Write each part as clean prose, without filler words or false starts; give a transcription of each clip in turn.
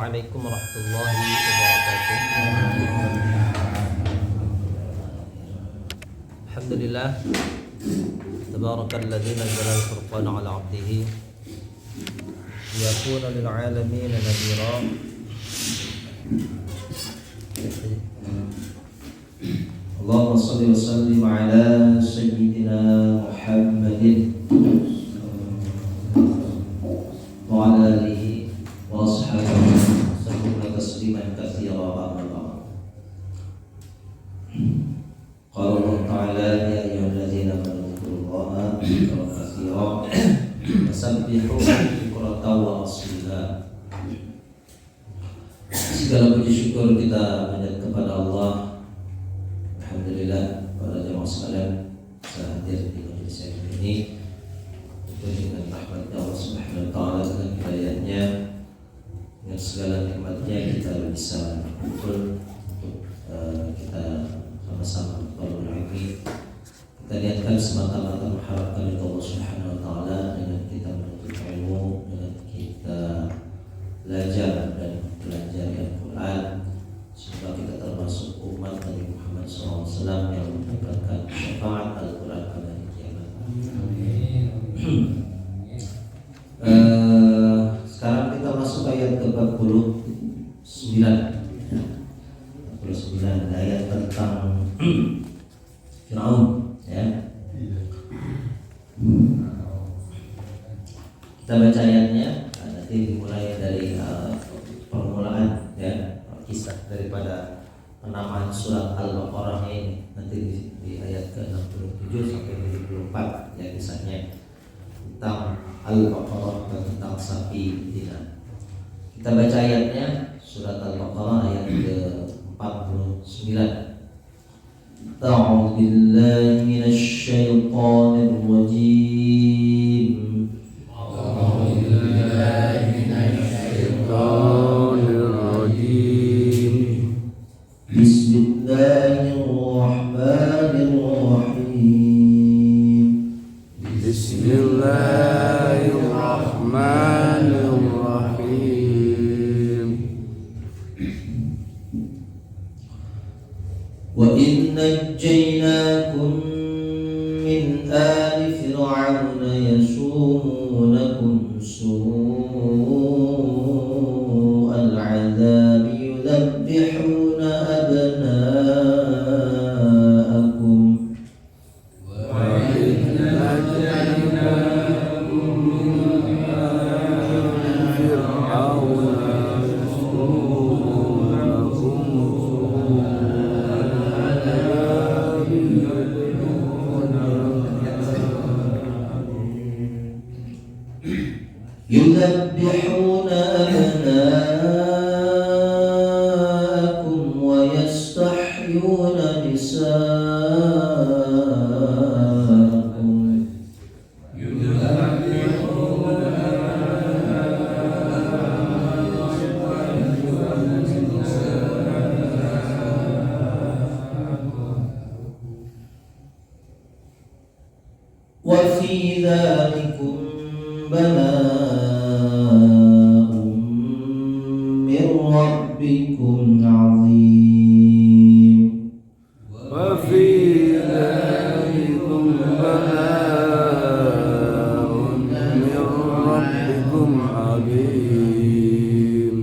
Assalamualaikum warahmatullahi wabarakatuh. Alhamdulillah, tabarakalladzi nazzala al-furqana 'ala 'abdihi liyakuna lil 'alamin nadhira. Allahumma shalli wa sallim 'ala sayyidina Muhammadin wa 'ala alihi wa ashabihi sallallahu tasliman katsira wa baraka. Qala Allah ta'ala ya ayyuhalladzina amanu dzkurullaha dzikran katsiran wasabbihu bukratan wa asila. Segala puji syukur kita panjatkan kepada Allah. Alhamdulillah, para jemaah sekalian, saya hadir di majelis ini itu dengan rahmat Allah Subhanahu wa taala dan hidayahnya, dengan segala nikmatnya kita bisa berkumpul untuk kita sama-sama bertemu lagi. Kita niatkan semata-mata mengharapkan ridha Allah Subhanahu wa taala dengan kita menuntut ilmu, dengan kita belajar dan belajar Al-Quran, sehingga kita termasuk umat Nabi Muhammad SAW yang mendapatkan syafaat Al-Quran pada hari kiamat. Sekarang kita masuk ayat ke-49. 49 ayat tentang Fir'aun, ya. Kita baca ayatnya, nanti dimulai dari permulaan, ya, kisah daripada penamaan surat Al-Baqarah ini, nanti di ayat ke-67 sampai 74, ya, kisahnya tentang Al-Baqarah dan tentang sapi betina. Kita baca ayatnya, surat Al-Baqarah ayat ke-49. A'udzu billahi minasy syaithanir rajim. وَإِذْ نَجَّيْنَاكُمْ مِنْ آلِ فِرْعَوْنَ يَسُومُونَكُمْ سُوءَ الْعَذَابِ يُذَبِّحُونَ أَبْنَاءَكُمْ وَإِذْ نَجَّيْنَاكُمْ مِنْ آلِ فِرْعَوْنَ يذبحون أبناءكم ويستحيون نساءكم وفي ذلكم بلاء من ربكم عظيم وفي ذلكم بلاء من ربكم عظيم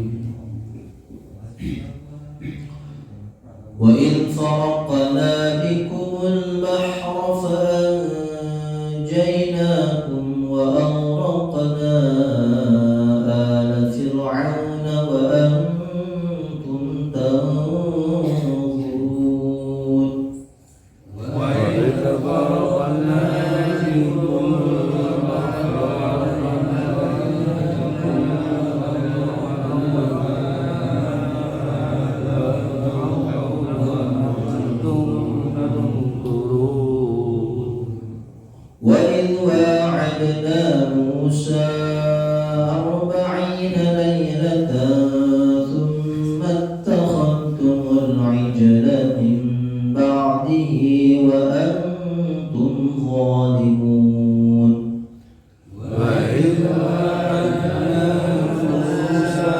وإذ فرقنا بكم البحر فأنجيناكم وأغرقنا آل فرعون وأنتم تنظرون وإذ فرقنا بكم البحر وإذ واعدنا موسى 40 ليلة ثم اتخذتم العجل من بعده وأنتم ظالمون وإذ واعدنا موسى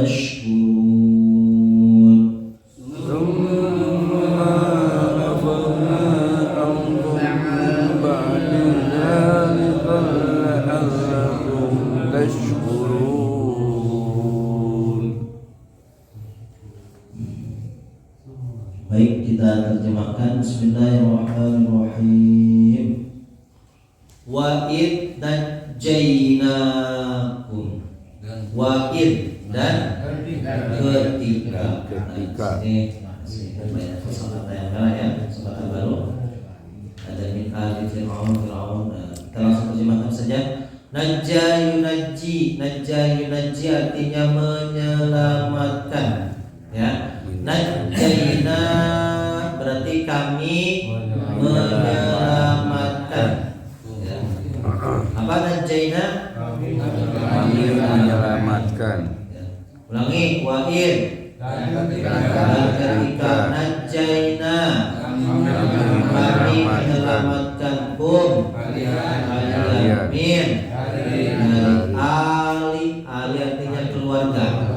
تشكرون ثم أغفرنا عنكم بعد ذلك لعلكم تشكرون. Baik, kita terjemahkan. Bismillahirrahmanirrahim. Wa id najjainakum. Wa id dan ketika. Ini masih banyak kosakata yang merah ya, kosakata baru. Ada min ali fir'aun. Kita langsung terjemahkan saja. Najja yunajji artinya menyelamatkan. Ya, najjaina berarti kami menyelamatkan. Ya. Apa najjaina? Kami menyelamatkan. Ya. Ulangi, wa'id dan ketika najjaina kami menyelamatkan kalian min dari ali artinya keluarga.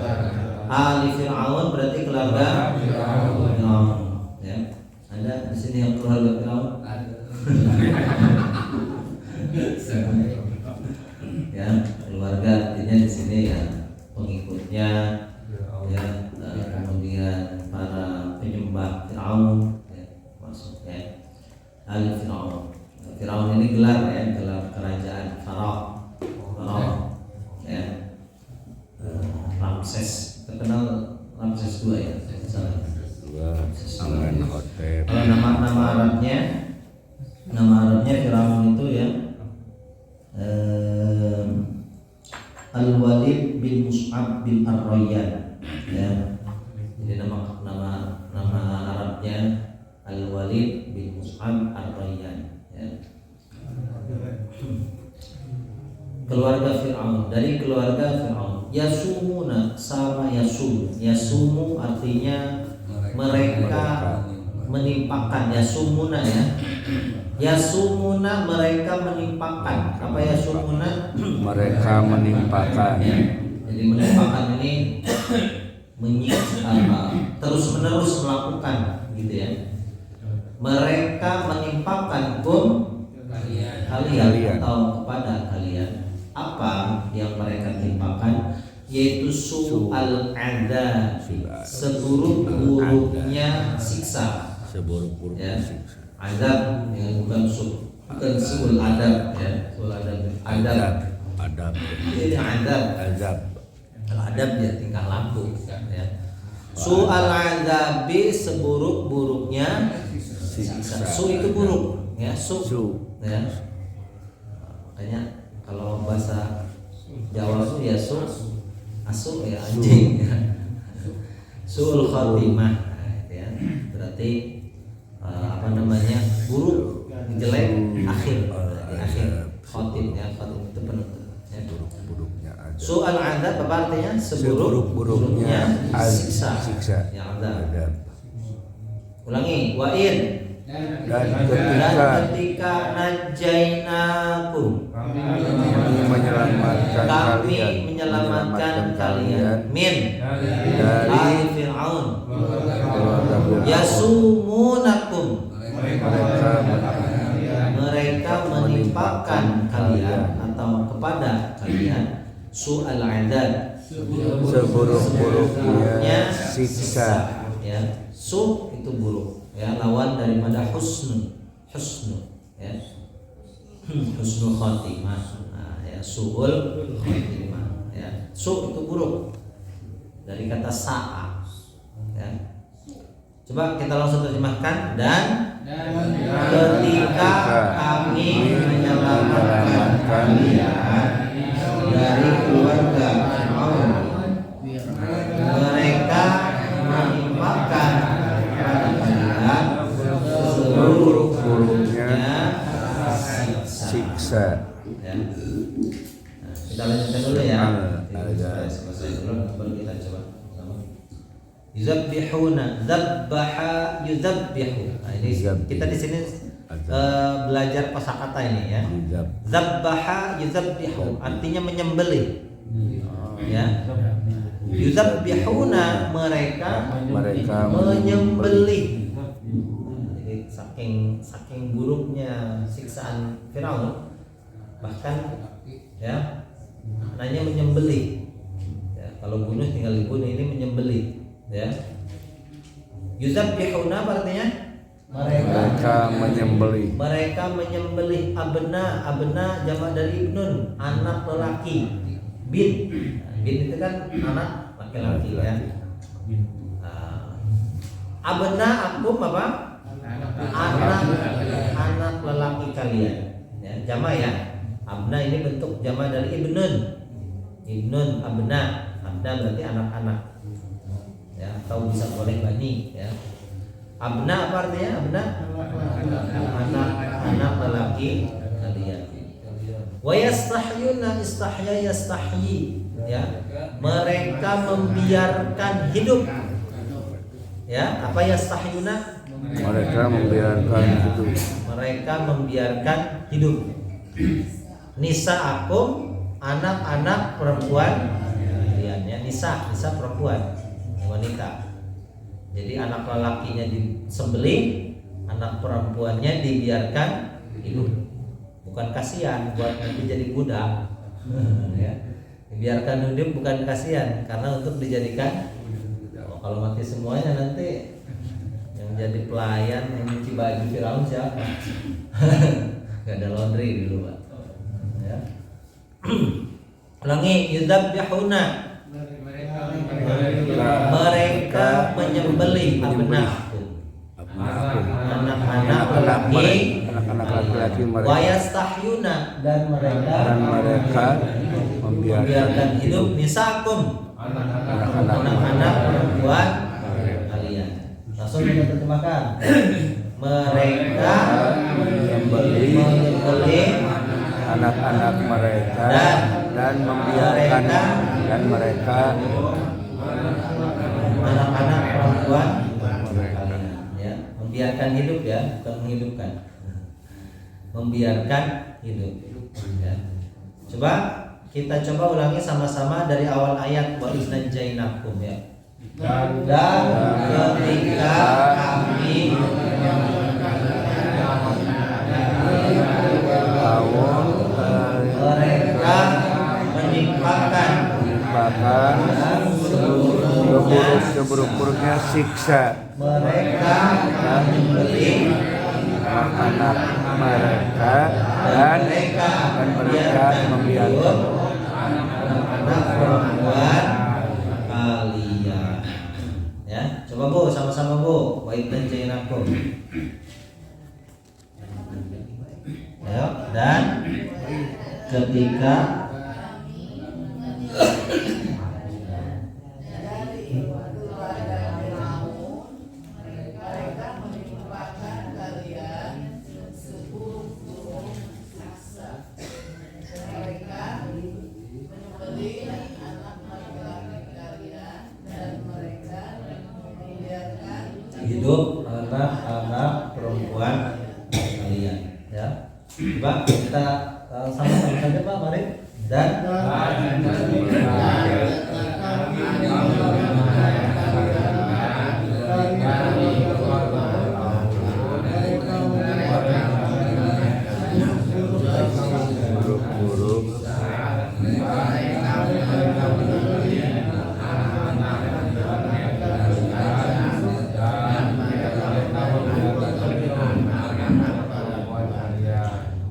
Ali Fir'aun berarti keluarga Fir'aun. Ya. Ada di sini yang keluarga Fir'aun? Ya, keluarga artinya di sini ya pengikutnya, ya, kemudian para penyembah Fir'aun, ya, maksudnya Ali Fir'aun. Fir'aun ini gelar ya, gelar kerajaan Farao, ya. Ramses, terkenal Ramses II ya, salah. Kalau nama Arabnya Firaun itu ya Al-Walid bin Mus'ab bin Ar-Rayyan ya. Jadi nama Arabnya Al-Walid bin Mus'ab Ar-Rayyan ya. Keluarga Fir'aun, dari keluarga Fir'aun. Yasumuna sama Yasumu artinya mereka menimpakan. Yasumuna ya. Yasumuna mereka menimpakan. Apa yasumuna? Mereka menimpakan. Ya. Jadi menimpakan ini terus menerus melakukan gitu ya. Mereka menimpakan kalian atau kepada kalian. Apa yang mereka timpakan? Yaitu su'al adab, seburuk-buruknya siksa. Seburuk-buruknya siksa. Adab yang bukan su'ul adab ya. Su'ul adab. Ini adab. Kalau adab dia tingkah laku ya. Su'al adabi seburuk-buruknya siksa. Su itu buruk ya, su. Ya. Makanya kalau bahasa Jawa itu ya asu ya anjing ya. Su'ul khatimah ya. Berarti buruk, jelek, akhir khatim ya, khatim itu penutup ya. Buruk-buruknya ada. Su'al adab apa artinya? Seburuk-buruknya siksa. Ya adab. Ulangi, wa'in Dan ketika najainakum kami menyelamatkan kalian min dari Fir'aun yasumunakum mereka menimpakan kalian atau kepada kalian su'al adab seburuk-buruknya siksa ya. Su itu buruk ya, lawan daripada husnu ya, husnul khotimah. Nah, ya su'ul khotimah ya. Su itu buruk dari kata sa'a ya. Coba kita langsung terjemahkan. Dan ketika kami menyelamatkan kalian dari keluarga Fir'aun, mereka menimpakan seburuk-buruknya siksa. Ya. Nah, kita lanjutkan dulu ya. Selesai dulu baru kita coba sama. Yuzabbihuna, zabbaha, yuzabbihu. Nah, ini kita di sini belajar kosakata ini ya. Zabbaha, yuzabbihu artinya menyembelih. Ya. Yuzabbihuna mereka menyembelih. Jadi saking buruknya siksaan Firaun, bahkan ya nanya menyembelih. Ya, kalau bunuh tinggal dibunuh, ini menyembelih. Ya. Yuzabbihuna artinya mereka menyembelih. Mereka menyembelih abna jamak dari ibnun, anak lelaki. Bin itu kan anak laki-laki ya. Abna akum apa? Anak lelaki kalian. Ya, jamak ya. Abna ini bentuk jamak dari ibnun abna berarti anak-anak. Ya, atau bisa boleh bani ya. Abna apa artinya? Abna anak lelaki kalian. Wa yastahyuna yastahyi ya. Mereka membiarkan hidup. Ya, apa yastahyuna? Mereka membiarkan hidup. Mereka membiarkan hidup. Nisaakum anak-anak perempuan kalian ya. Nisa perempuan, wanita. Jadi anak lelakinya disembelih, anak perempuannya dibiarkan hidup. Bukan kasihan buat nanti jadi budak. Ya. Dibiarkan hidup bukan kasihan, karena untuk dijadikan kalau mati semuanya nanti yang jadi pelayan yang nyuci baju Firaun siapa? Gak ada laundry dulu, Pak. Ya. Ulangi, yuzabbihuna. Mereka menyembelih anak-anak laki-laki mereka. Wa yastahyuna dan mereka membiarkan hidup nisakum anak-anak perempuan kalian. Langsung kita terjemahkan. Mereka menyembelih anak-anak mereka dan membiarkan mereka anak-anak perempuan ya, membiarkan hidup ya, bukan menghidupkan. Membiarkan hidup ya. Coba kita ulangi sama-sama dari awal ayat wa iznanjainakum ya. Dan ketika kami mereka menimpakan seburuk-buruknya siksa. Mereka menyembelih anak mereka dan mereka membiarkan anak perempuan kalian. Ya, coba Bu, sama-sama Bu. Wa iznanjainakum. Ayo, dan ketika hidup anak-anak perempuan kalian ya. Coba kita sama-sama saja Pak, mari. Dan buruk-buruk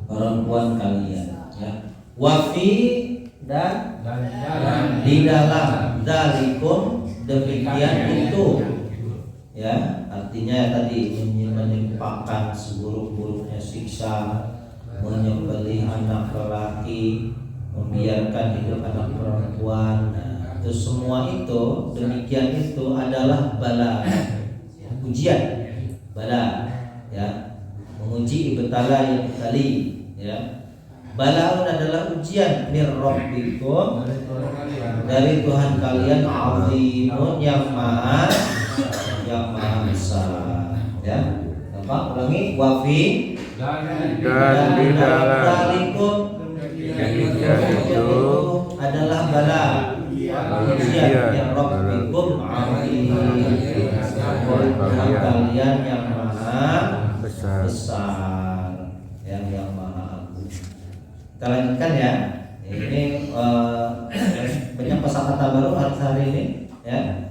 perempuan kalian ya. Wafi dan di dalam dalikum demikian itu ya, artinya tadi menimpakan seburuk-buruknya siksa, menyembelih anak lelaki, membiarkan hidup anak perempuan. Nah, itu semua itu demikian itu adalah bala, ujian, bala ya, menguji ibtala yang tali ya. Balaun adalah ujian mir rabbikum, dari Tuhan kalian, azimun yang maha besar ya. Apa? Ulangi, wafi dan di dalam dalikum demikian itu adalah bala, ujian ya Rabbikum azim. Kalian yang maha besar, yang maha agung. Kita lanjutkan ya. Ini banyak kosakata baru hari ini ya.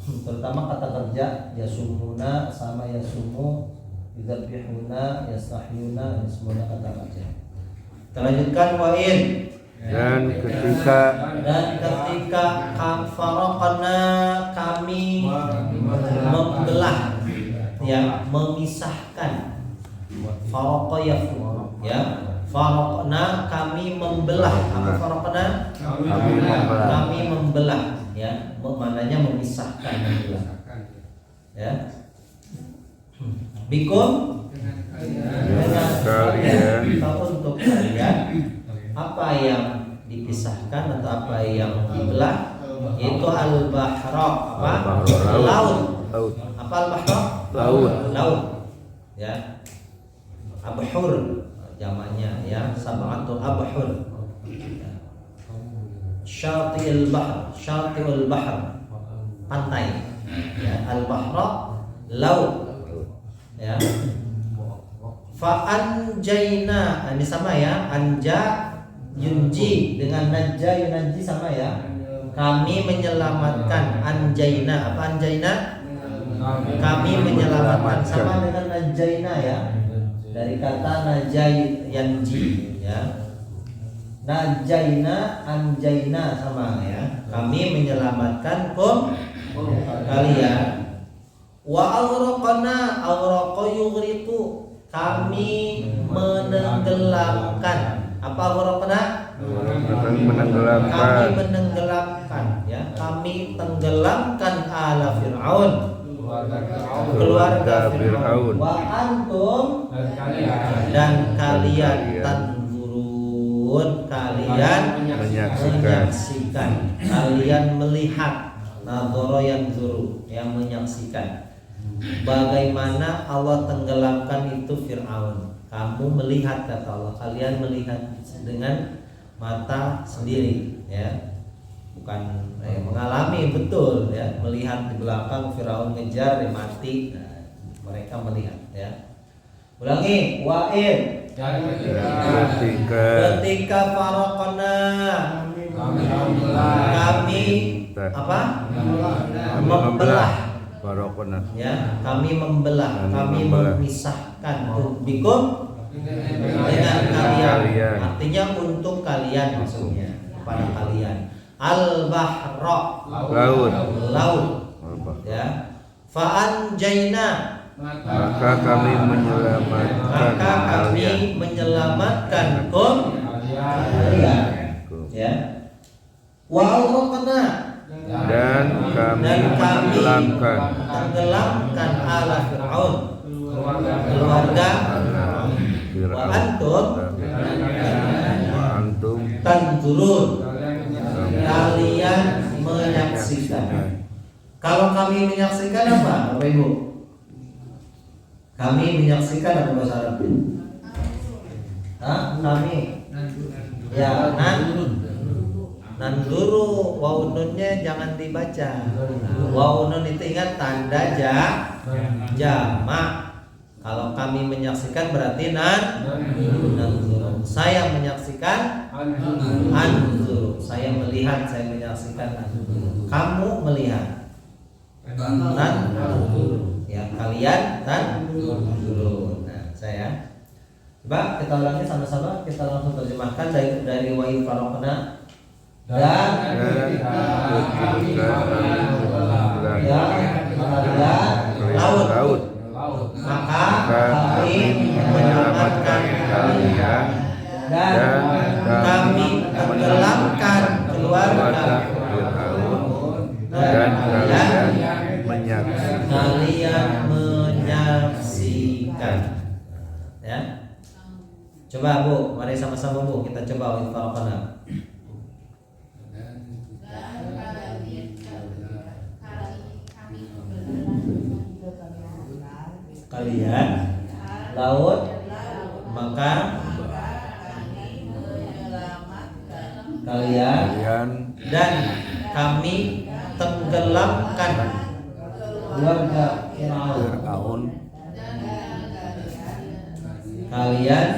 Terutama kata kerja yasumuna sama yasumu, yudzabihuna, yastahyuna, ini semuanya kata kerja. Kita lanjutkan wa'in. Dan ketika faraqna kami membelah ya, memisahkan. Faraqa yafruq ya. Faraqna kami membelah. Apa faraqna? Kami membelah ya. Maknanya memisahkan, membelah. Ya. Bikum dengan kalian, untuk kalian apa yang dipisahkan atau apa yang dibelah, yaitu al-bahra, apa? Laut. Apa al-bahra? Laut. Ya. Abhur jamaknya ya, sab'atu abhur. Syati'ul bahr, pantai. Ya, al-bahra laut. Ya. Fa'anjayna, ini sama ya, anja yunji dengan najja yunji sama ya. Kami menyelamatkan. Anjayna, apa anjayna? Kami menyelamatkan, sama dengan najjayna ya. Dari kata najay yanji ya. Najjayna, anjayna sama ya. Kami menyelamatkan kalian. Wa aghraqna, aghraqa yughriqu, kami menenggelamkan. Apa aghraqna? menenggelamkan. Kami menenggelamkan ya. Kami tenggelamkan ala Fir'aun, keluarga Fir'aun. Wa antum, dan kalian tanzurun, kalian menyaksikan. Kalian melihat. Nadhara yanzuru, yang menyaksikan. Bagaimana Allah tenggelamkan itu Fir'aun. Kamu melihat, kata Allah, kalian melihat dengan mata sendiri ya. Bukan mengalami, betul ya, melihat di belakang Fir'aun ngejar, mati. Nah, mereka melihat ya. Ulangi, wa'id. Ketika faraqna, kami apa? Membelah. Faraqna. Ya, kami membelah, kami memisahkan. Bikum, dengan kalian. Artinya untuk kalian, maksudnya kepada kalian. Al-bahra, laut. Ya. Fa'anjayna, maka kami menyelamatkan kalian. Ya. Wa aghraqna, dan kami tenggelamkan ala Fir'aun, keluarga. Wa antum tanzurun, kalian menyaksikan. Kalau kami menyaksikan apa, Bapak Ibu? Kami menyaksikan apa bahasa Arabnya? Kami. Ya, nanzuru, waw nunnya jangan dibaca. Waw nun itu ingat tanda jamak. Kalau kami menyaksikan berarti nanzuru. Saya menyaksikan anzuru. Saya melihat, saya menyaksikan anzuru. Kamu melihat nanzuru. Ya, kalian tanzuru. Nah, saya coba kita ulangi sama-sama, kita langsung terjemahkan dari wa'id faraqna. Dan laut, maka kami menyelamatkan kalian, dan kami tenggelamkan keluarga Fir'aun, dan kalian menyaksikan. Ya, coba Bu, mari sama-sama Bu, kita coba wa'id faraqna. Kalian laut, maka kalian dan kami tenggelamkan keluarga Fir'aun. Kalian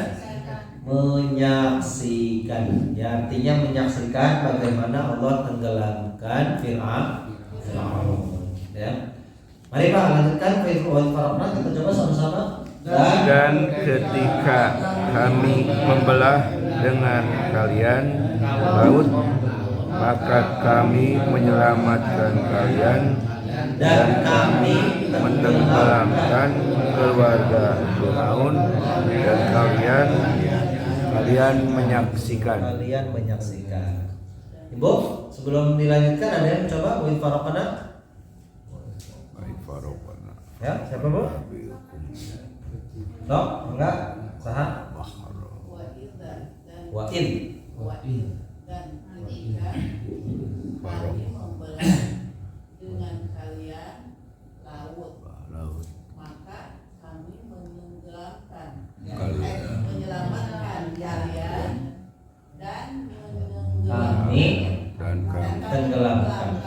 menyaksikan, ya artinya menyaksikan bagaimana Allah tenggelamkan Fir'aun. Ya. Mari Pak lanjutkan Fir'aun Farokna, kita coba sama-sama. Dan ketika kami membelah dengan kalian laut, maka kami menyelamatkan kalian dan kami menenggelamkan keluarga Fir'aun, dan kalian menyaksikan. Ibu, sebelum dilanjutkan ada yang coba Win Farokna? Baik, Farokna. Ya, siapa Bu? No, enggak, sah. Wa'in. Dan ketika kami membelah dengan kalian laut, maka kami menyelamatkan kalian dan Kami tenggelamkan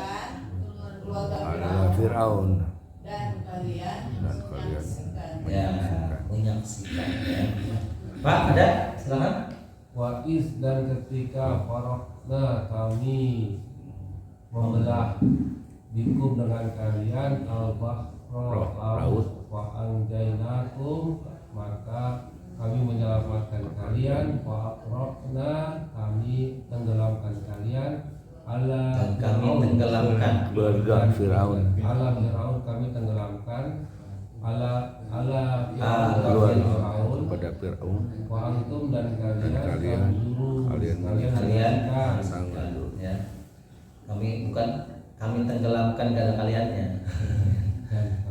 adalah Fir'aun. dan kalian menyaksikan ya. Pak, ada? Silakan. Wa'is dan ketika farokna kami membelah bikum dengan kalian al-bahra laut wa anjainakum, maka kami menyelamatkan kalian, wa aqraqna kami tenggelamkan kalian, Dan kami tenggelamkan keluarga Fir'aun. ala Fir'aun kami tenggelamkan, ala Keluarga Fir'aun kepada Fir'aun. wa antum dan kalian sangat ya. Kami tenggelamkan gak ada kaliannya.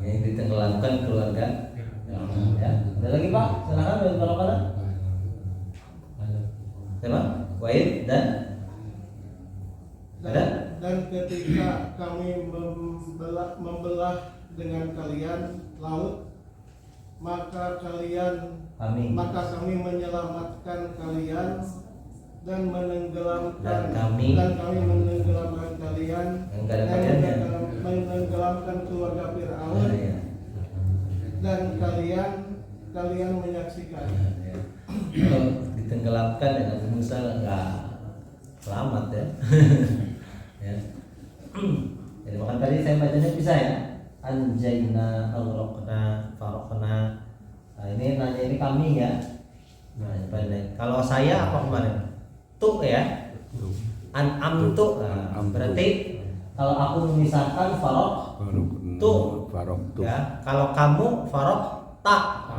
Yang ditenggelamkan keluarga. Ya. Ada lagi Pak? Silakan Wahid Farokna. Siapa? Wahid dan ada? Dan ketika kami membelah dengan kalian laut, maka kami menyelamatkan kalian dan kami menenggelamkan kalian dan menenggelamkan keluarga Fir'aun, dan kalian menyaksikan. Kalau ditenggelamkan ya Nabi Musa nggak selamat ya. Ya. Jadi makan tadi saya bacanya bisa ya. Anjayna, Al-Rokna, Farokna. Nah ini nanya ini kami ya. Nah pendek. Kalau saya apa kemarin? Tuh ya. An'amtu. Nah, berarti kalau aku memisahkan farok tuh. Ya. Kalau kamu farok tak.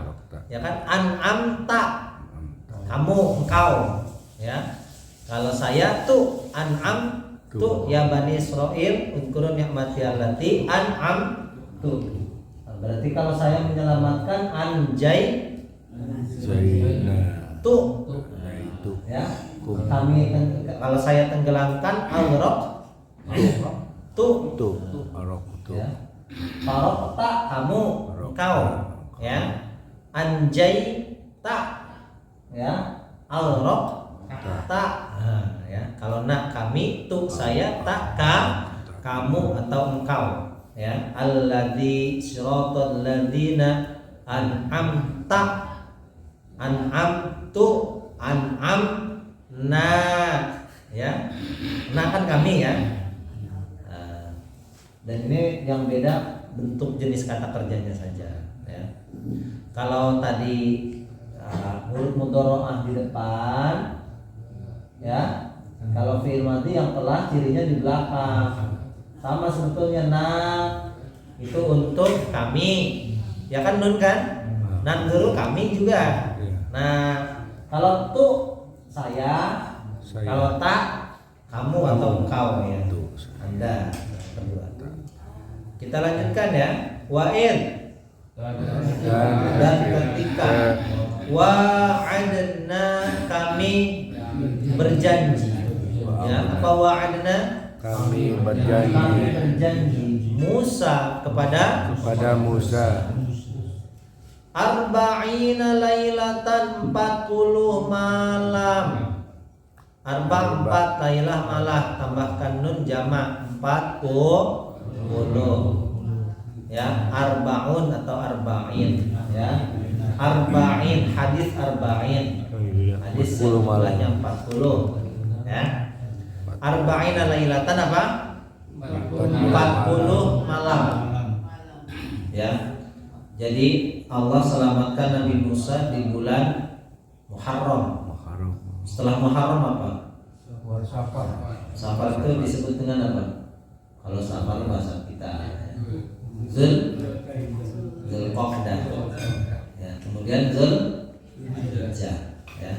Ya kan? An'amta. Kamu, engkau. Ya. Kalau saya tuh an'am tuh ya Bani Israil uzkuru ni'mati allati an'am tuh. Berarti kalau saya menyelamatkan anjay tuh ya. Kami kalau saya tenggelamkan al-raq tuh ya. Farok tak kamu engkau ya. Anjay tak ya. Al-raq tak ya. Kalau nak kami tuh saya tak kamu atau engkau ya. Alladzi siratal ladzina an'amta an'amtu an'amna ya. Nah kan kami ya. Dan ini yang beda bentuk jenis kata kerjanya saja ya. Kalau tadi huruf mudharaah di depan ya. Kalau fi'il madhi yang telah cirinya di belakang. Sama sebetulnya itu untuk kami. Ya kan nun kan? Nan dulu kami juga. Nah, kalau tu saya. Kalau tak kamu atau engkau ya. Anda berdua. Kita lanjutkan ya. Wa'id dan ketika wa'adna kami berjanji ya. Apa wa'adna? Kami berjanji Musa kepada Musa arba'ina lailatan 40 malam. Arba 4, lailah malah, tambahkan nun jamak 40. Ya, arbaun atau arba'in ya. Arba'in, hadis arba'in. Hadis jumlahnya 40 ya. Arba'in lailatan apa? 40 malam. Ya. Jadi Allah selamatkan Nabi Musa di bulan Muharram. Setelah Muharram apa? Safar itu disebut dengan apa? Kalau Safar bahasa kita Zulqa'dah. Ya, kemudian Zulhijjah ya.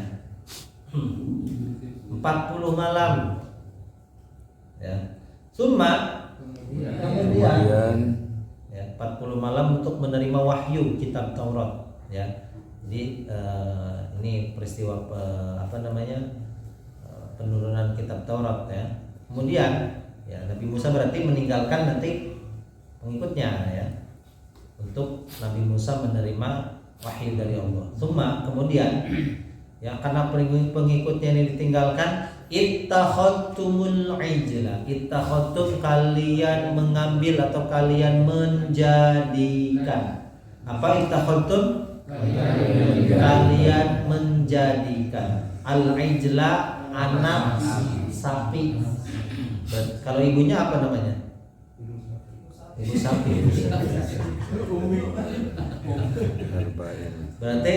40 malam. Ya. Kemudian ya, 40 malam untuk menerima wahyu kitab Taurat ya. Jadi ini peristiwa penurunan kitab Taurat ya. Kemudian ya Nabi Musa berarti meninggalkan nanti pengikutnya ya, untuk Nabi Musa menerima wahyu dari Allah. Kemudian ya karena pengikutnya ini ditinggalkan, ittakhadtumul ijla. Ittakhadtum, kalian mengambil atau kalian menjadikan. Apa ittakhadtum? Kalian menjadikan al-ijla, anak sapi. Kalau ibunya apa namanya? Ibu sapi. Berarti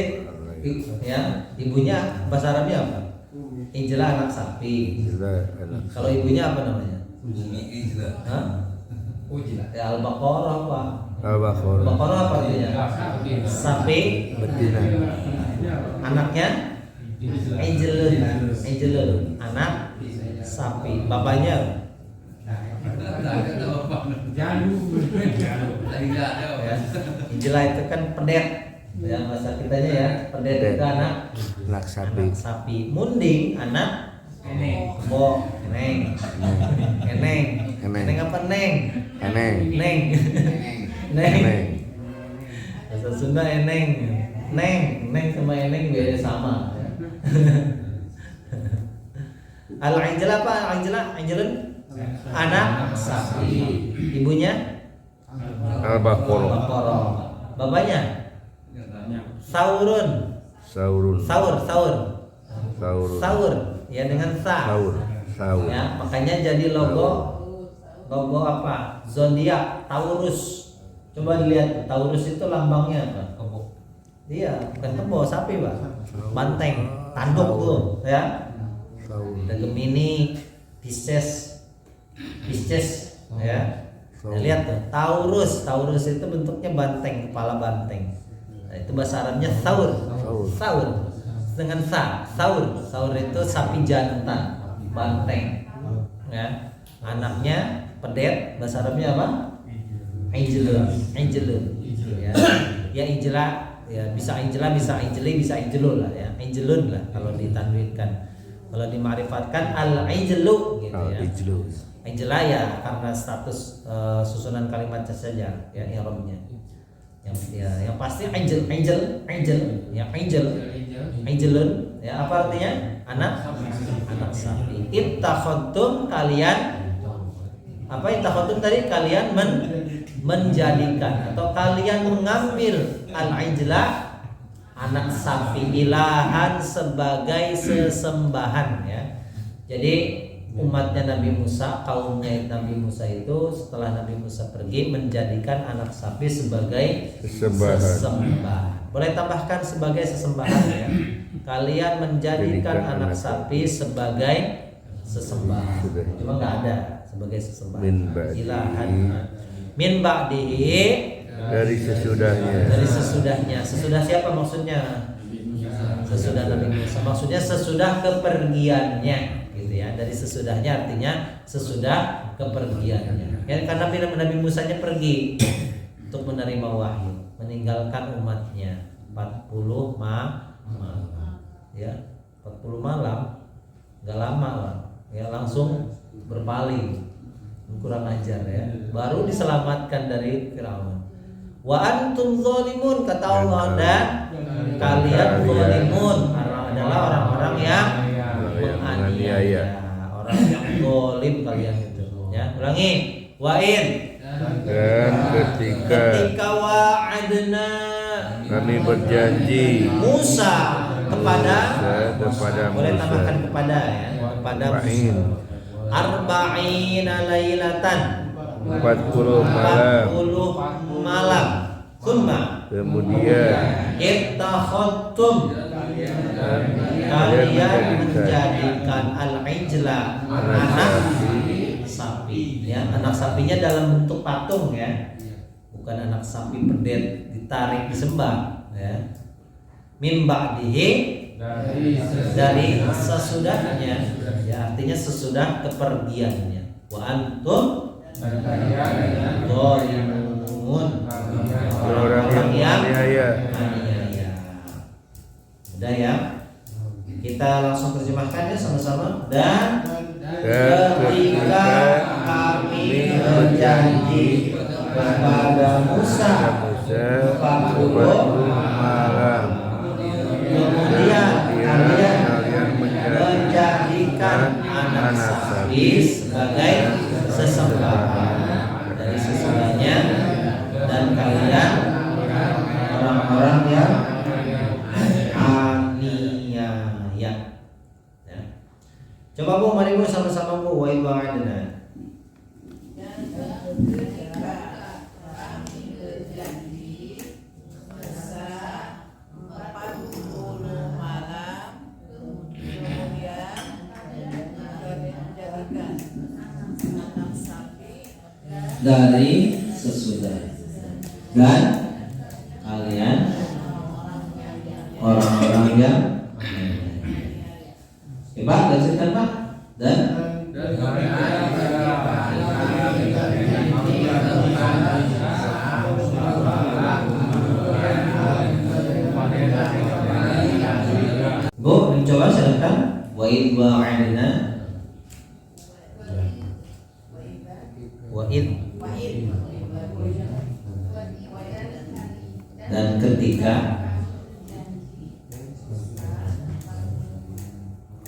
ya ibunya bahasa Arabnya apa? Ijla, anak sapi. Kalau ibunya apa namanya? Ya Al-Baqarah Pak. Al-Baqarah apa artinya? Sapi betina. Anaknya Ijlun, anak sapi. Bapaknya ya, Ijla itu kan pedet ya, bahasa kitanya ya, pedet itu anak sapi. Munding anak bo, eneng apa neng? Neng. Bahasa Sunda eneng. Neng sama eneng beda sama. Al-ijla apa? Ijlun anak sapi. Ibunya Al-Baqarah. Bapaknya Saur. Ya dengan Saur. Ya, makanya jadi logo apa? Zodiak Taurus. Coba dilihat, Taurus itu lambangnya apa? Kebo. Iya, bukan kebo, sapi, Pak. Banteng, tanduk tuh, ya. Ada Gemini, Pisces, ya. Nah, lihat tuh, Taurus itu bentuknya banteng, kepala banteng. Nah, itu bahasa Arabnya Saur. Dengan Saur itu sapi jantan, banteng. Ya. Anaknya pedet, bahasa Arabnya apa? Ijlun. Ya. Ya ijla, ya bisa ijla, bisa ijli, bisa ijlul lah ya. Ijlun lah kalau ditanwinkan. Kalau dima'rifatkan al-ijlu gitu ya. Ijla ya karena status susunan kalimatnya saja ya i'rabnya. Yang pasti angel ya ijlun ya, apa artinya? Anak sapi. Ittakhadtum, kalian apa? Ittakhadtum tadi kalian menjadikan atau kalian mengambil al-ijla, anak sapi, ilahan, sebagai sesembahan ya. Jadi umatnya Nabi Musa, kaumnya Nabi Musa itu setelah Nabi Musa pergi menjadikan anak sapi sebagai sesembahan. Boleh tambahkan sebagai sesembahan ya. Kalian menjadikan anak sapi sebagai sesembahan. Cuma nggak ada sebagai sesembahan. Ilahan. Min ba'dihi, dari sesudahnya. Sesudah siapa maksudnya? Sesudah Nabi Musa. Maksudnya sesudah kepergiannya. Gitu ya, dari sesudahnya artinya sesudah kepergiannya. Ya, karena Nabi Musanya pergi untuk menerima wahyu, meninggalkan umatnya 40 malam. Ya, 40 malam, nggak lama lah. Ya, langsung berpaling, kurang ajar ya. Baru diselamatkan dari Firaun. Wa antum zalimun, kata Allah, dan kalian zalimun adalah orang-orang yang yang menganiaya. Orang yang zalim kalian itu. Ya, ulangi. Wa'in. Dan ketika wa'adna kami berjanji Musa kepada boleh Musa tambahkan kepada ya, kepada Wa'in. Musa. Arba'ina lailatan 40 malam. 40 malam. Summa Kemudian ittakhadtum kalian menjadikan al-ijla anak sapi ya, anak sapinya dalam bentuk patung ya, bukan anak sapi pedet ditarik disembah ya. Mim ba'dihi dari sesudahnya ya, artinya sesudah kepergiannya. Wa antum zalimun orang yang menganiaya. Udah ya, kita langsung terjemahkan ya sama-sama. Dan ketika kami berjanji kepada Musa 40 malam. kemudian kalian menjadikan anak sapi sebagai sesembahan dari sesudahnya, dan kalian orang-orang yang aniaya ya. Coba Bu, mari Bu sama-sama Bu. Wa ibadana. Dan ketika kami berjanji Musa 40 malam, kemudian menjadikan anak sapi Dari sesudah, dan kalian orang-orang yang Pak, lanjutkan Pak. Dan Bu, mencoba silakan. Wa id wa'adna wa id, dan ketika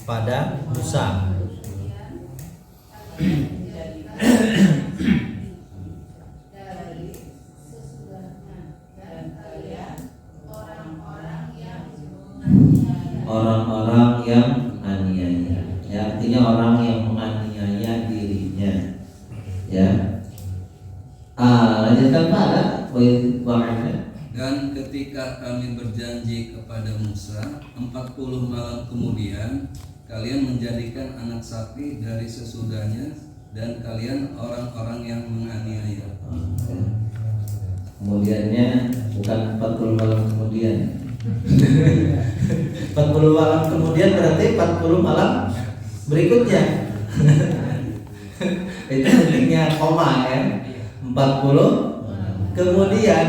pada Musa orang-orang yang aniaya ya, artinya orang yang menganiaya dirinya ya. Lanjutkan Pak. Dan ketika kami berjanji kepada Musa 40 malam kemudian kalian menjadikan anak sapi dari sesudahnya, dan kalian orang-orang yang menganiaya. Kemudiannya bukan 40 malam kemudian. 40 malam kemudian berarti 40 malam berikutnya. Itu pentingnya koma ya. 40 kemudian.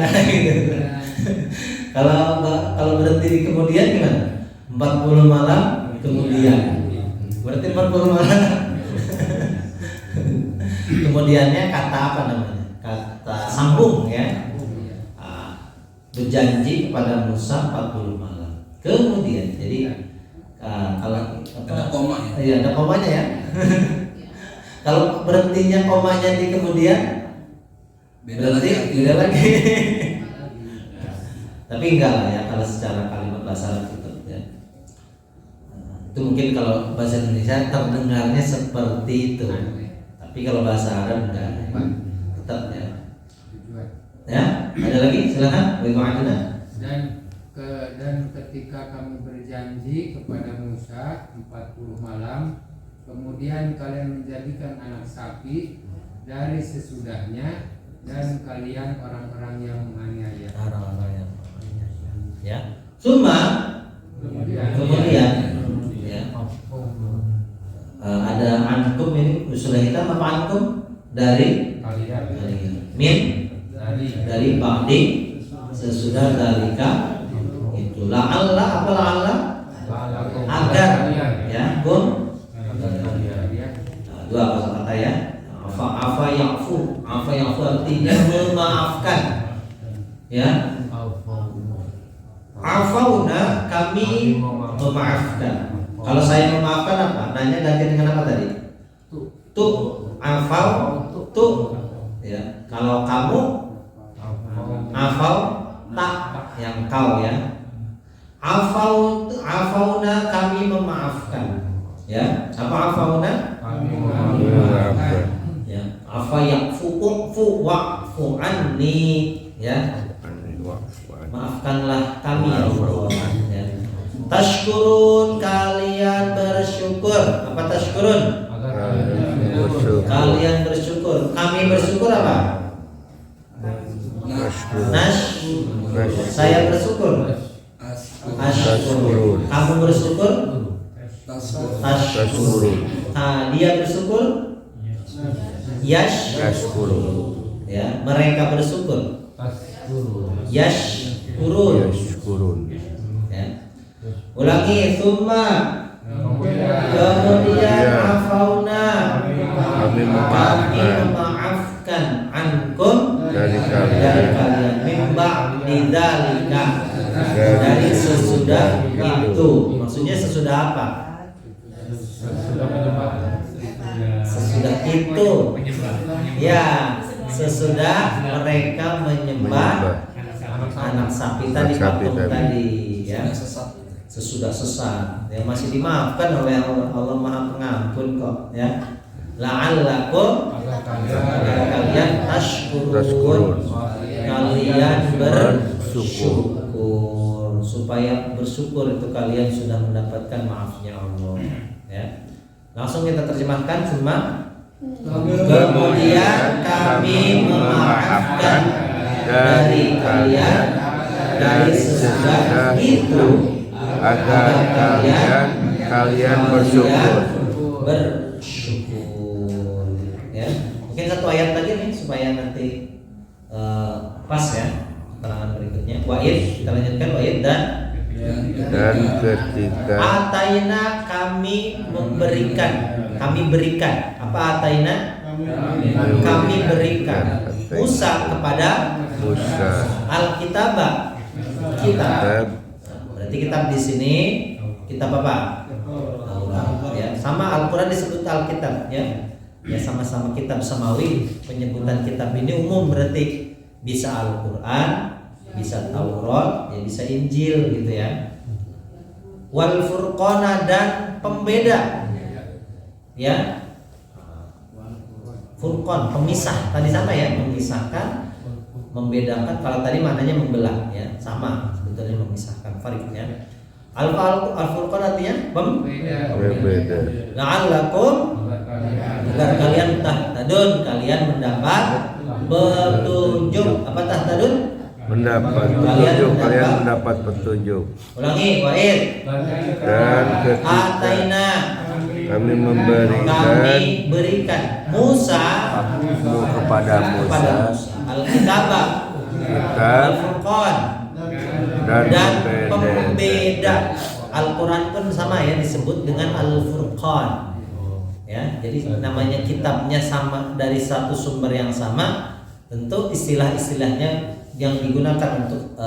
Kalau berhenti di kemudian gimana? 40 malam kemudian. Berarti 40 malam. Kemudiannya kata apa namanya? Kata sambung ya. Berjanji kepada Musa 40 malam. Kemudian, jadi kalau ada koma ya? Iya, ada komanya ya. Kalau berhentinya komanya di kemudian, berarti beda lagi. Tapi enggak lah ya, kalau secara kalimat bahasa Arab itu ya. Itu mungkin kalau bahasa Indonesia terdengarnya seperti itu. Tapi kalau bahasa Arab enggak, tetap ya. Ya, ada lagi silakan. Dan ketika kami berjanji kepada Musa 40 malam, kemudian kalian menjadikan anak sapi dari sesudahnya, dan kalian orang-orang yang menganiaya. Orang-orang yang ya. Summa kemudian ya. Ada antum ini usul hitam apa antum dari min dari ba'di sesudah dalika itu la'alla apa la'alla agar ya kun dua kata ya. Afa ya'fu artinya memaafkan ya. Afauna kami memaafkan, Kalau saya memaafkan apa? Nanya ganti dengan apa tadi? Tu, afau, tu. Ya. Kalau kamu afau, tak, yang kau ya. Afauna kami memaafkan. Ya, apa afauna? Maafkan. Ya, afa yakfu wa'fu anni. Ya, maafkanlah kami ya Allah. Ya. Tashkurun kalian bersyukur. Apa tashkurun? Kalian bersyukur. Kami bersyukur apa? Saya bersyukur. Ashkurun. Kamu bersyukur? Tashkurun. Nah, dia bersyukur? Yashkurun. Ya, mereka bersyukur. Yashkurun. Ya. Ulangi, summa. Kemudian afauna. Kami memaafkan ankum dari kalian kalian mimba lidzalika dari sesudah itu. Maksudnya sesudah apa? Sesudah itu. Ya, sesudah mereka menyembah anak sapi tadi, patung tadi ya. Sesudah sesat ya, masih dimaafkan oleh Allah Maha Pengampun kok ya. La'allakum agar kalian tashkurun, kalian bersyukur, supaya bersyukur itu kalian sudah mendapatkan maafnya Allah ya. Langsung kita terjemahkan semua. Kemudian kami memaafkan dari kalian dari sesudah itu agar kalian bersyukur. Ya. Mungkin satu ayat lagi nih supaya nanti pas ya keterangan berikutnya. Wa'id, kita lanjutkan wa'id dan ketika ataina kami memberikan. Kami berikan. Apa ataina? Kami berikan Musa kepada Musa Alkitabah. Kitab. Berarti kitab di sini kitab apa? Taurat ya. Sama Al-Qur'an disebut Alkitab ya. Ya sama-sama kitab samawi. Penyebutan kitab ini umum, berarti bisa Al-Qur'an, bisa Taurat, ya bisa Injil gitu ya. Wal furqana dan pembeda. Ya. Furqan, pemisah. Tadi sama ya, memisahkan, membedakan. Kalau tadi maknanya membelah ya, sama sebetulnya memisahkan, farik ya. Al-furqan artinya berbeda. La'allakum agar kalian tahtadun, kalian mendapat petunjuk. Apa tahtadun? Mendapat petunjuk, kalian mendapat petunjuk. Ulangi, wa'id. Dan ketika Ataina kami memberikan berikan Musa kepada Musa Alkitabah, kitab Al-Furqan dan pembeda. Al-Quran pun sama ya, disebut dengan Al-Furqan ya. Jadi namanya kitabnya sama, dari satu sumber yang sama, tentu istilah-istilahnya yang digunakan untuk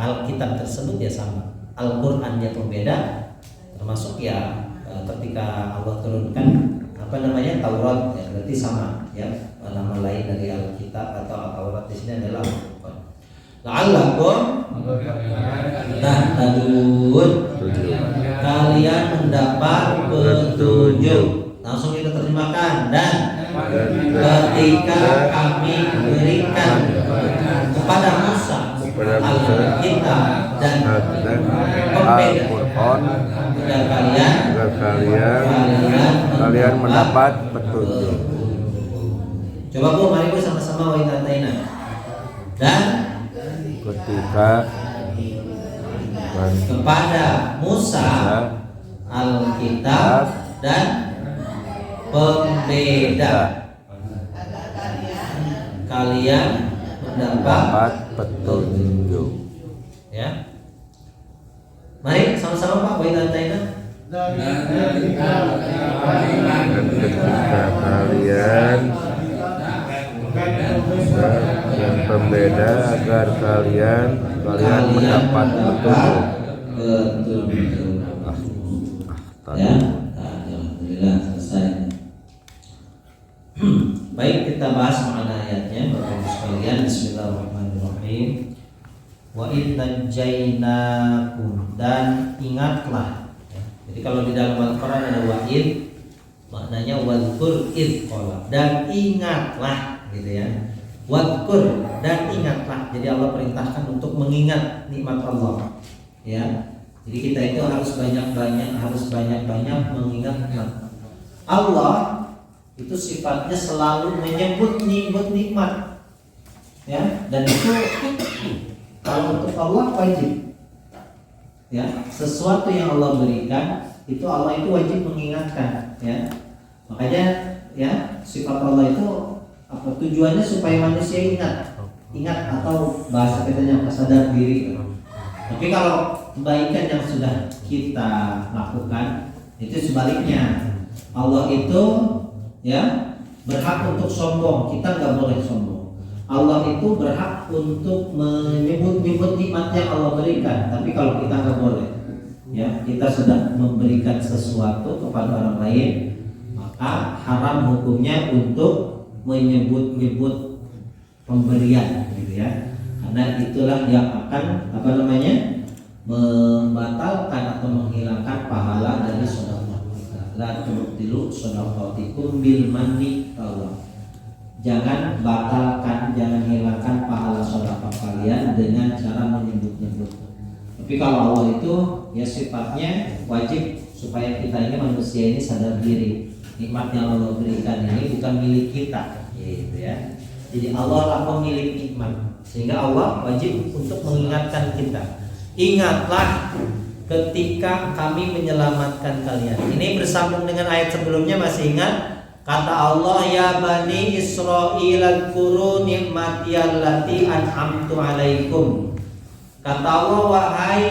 Alkitab tersebut ya sama. Al-Qurannya pembeda, termasuk ya ketika Allah turunkan apa namanya Taurat ya, berarti sama ya, nama lain dari Alkitab atau Taurat di sini adalah Al-Furqan. La'allakum tahtadun, kalian mendapat petunjuk. Langsung kita terjemahkan. Dan ketika kami berikan kepada Musa Alkitab dan Al-Qur'an agar kalian mendapat petunjuk. Coba Bu, mari Bu sama-sama wa ta'ina. Dan Ketika kepada Musa Alkitab dan pembeda, kalian mendapat petunjuk. ya. Mari sama-sama Pak wa ta'ina. Dan Dan ketika kalian dan pembeda agar kalian mendapat petunjuk. Ya, nah, alhamdulillah selesai. Baik, kita bahas makna ayatnya Bapak Ibu sekalian. Bismillahirrahmanirrahim. Wa in najainakum, dan ingatlah. Jadi kalau di dalam Al-Qur'an ada wa'id, maknanya wadkur id qala, dan ingatlah gitu ya. Wadkur, dan ingatlah. Jadi Allah perintahkan untuk mengingat nikmat Allah. Ya. Jadi kita itu harus banyak-banyak mengingat nikmat Allah. Itu sifatnya selalu menyebut nikmat. Ya, dan itu kalau untuk Allah wajib. Ya, sesuatu yang Allah berikan itu Allah itu wajib mengingatkan, ya. Makanya ya, sifat Allah itu apa tujuannya supaya manusia ingat atau bahasa katanya sadar diri. Tapi kalau kebaikan yang sudah kita lakukan itu sebaliknya, Allah itu ya berhak untuk sombong, kita nggak boleh sombong. Allah itu berhak untuk menyebut-nyebut nikmat yang Allah berikan, tapi kalau kita nggak boleh. Ya, kita sedang memberikan sesuatu kepada orang lain, maka haram hukumnya untuk menyebut-nyebut pemberian, gitu ya. Karena itulah yang akan membatalkan atau menghilangkan pahala dari sedekah kita. La tubtilu shadaqatikum bil manni Allah. Jangan batalkan, jangan hilangkan pahala sedekah kalian dengan cara menyebut-nyebut. Tapi kalau Allah itu ya sifatnya wajib supaya kita ini manusia ini sadar diri. Nikmat yang Allah berikan ini bukan milik kita, gitu ya. Jadi Allah lah pemilik nikmat, sehingga Allah wajib untuk mengingatkan kita. Ingatlah ketika kami menyelamatkan kalian. Ini bersambung dengan ayat sebelumnya, masih ingat? Kata Allah, ya bani Israil adkuru ni'mati allati an'amtu alaikum. Kata Allah, wahai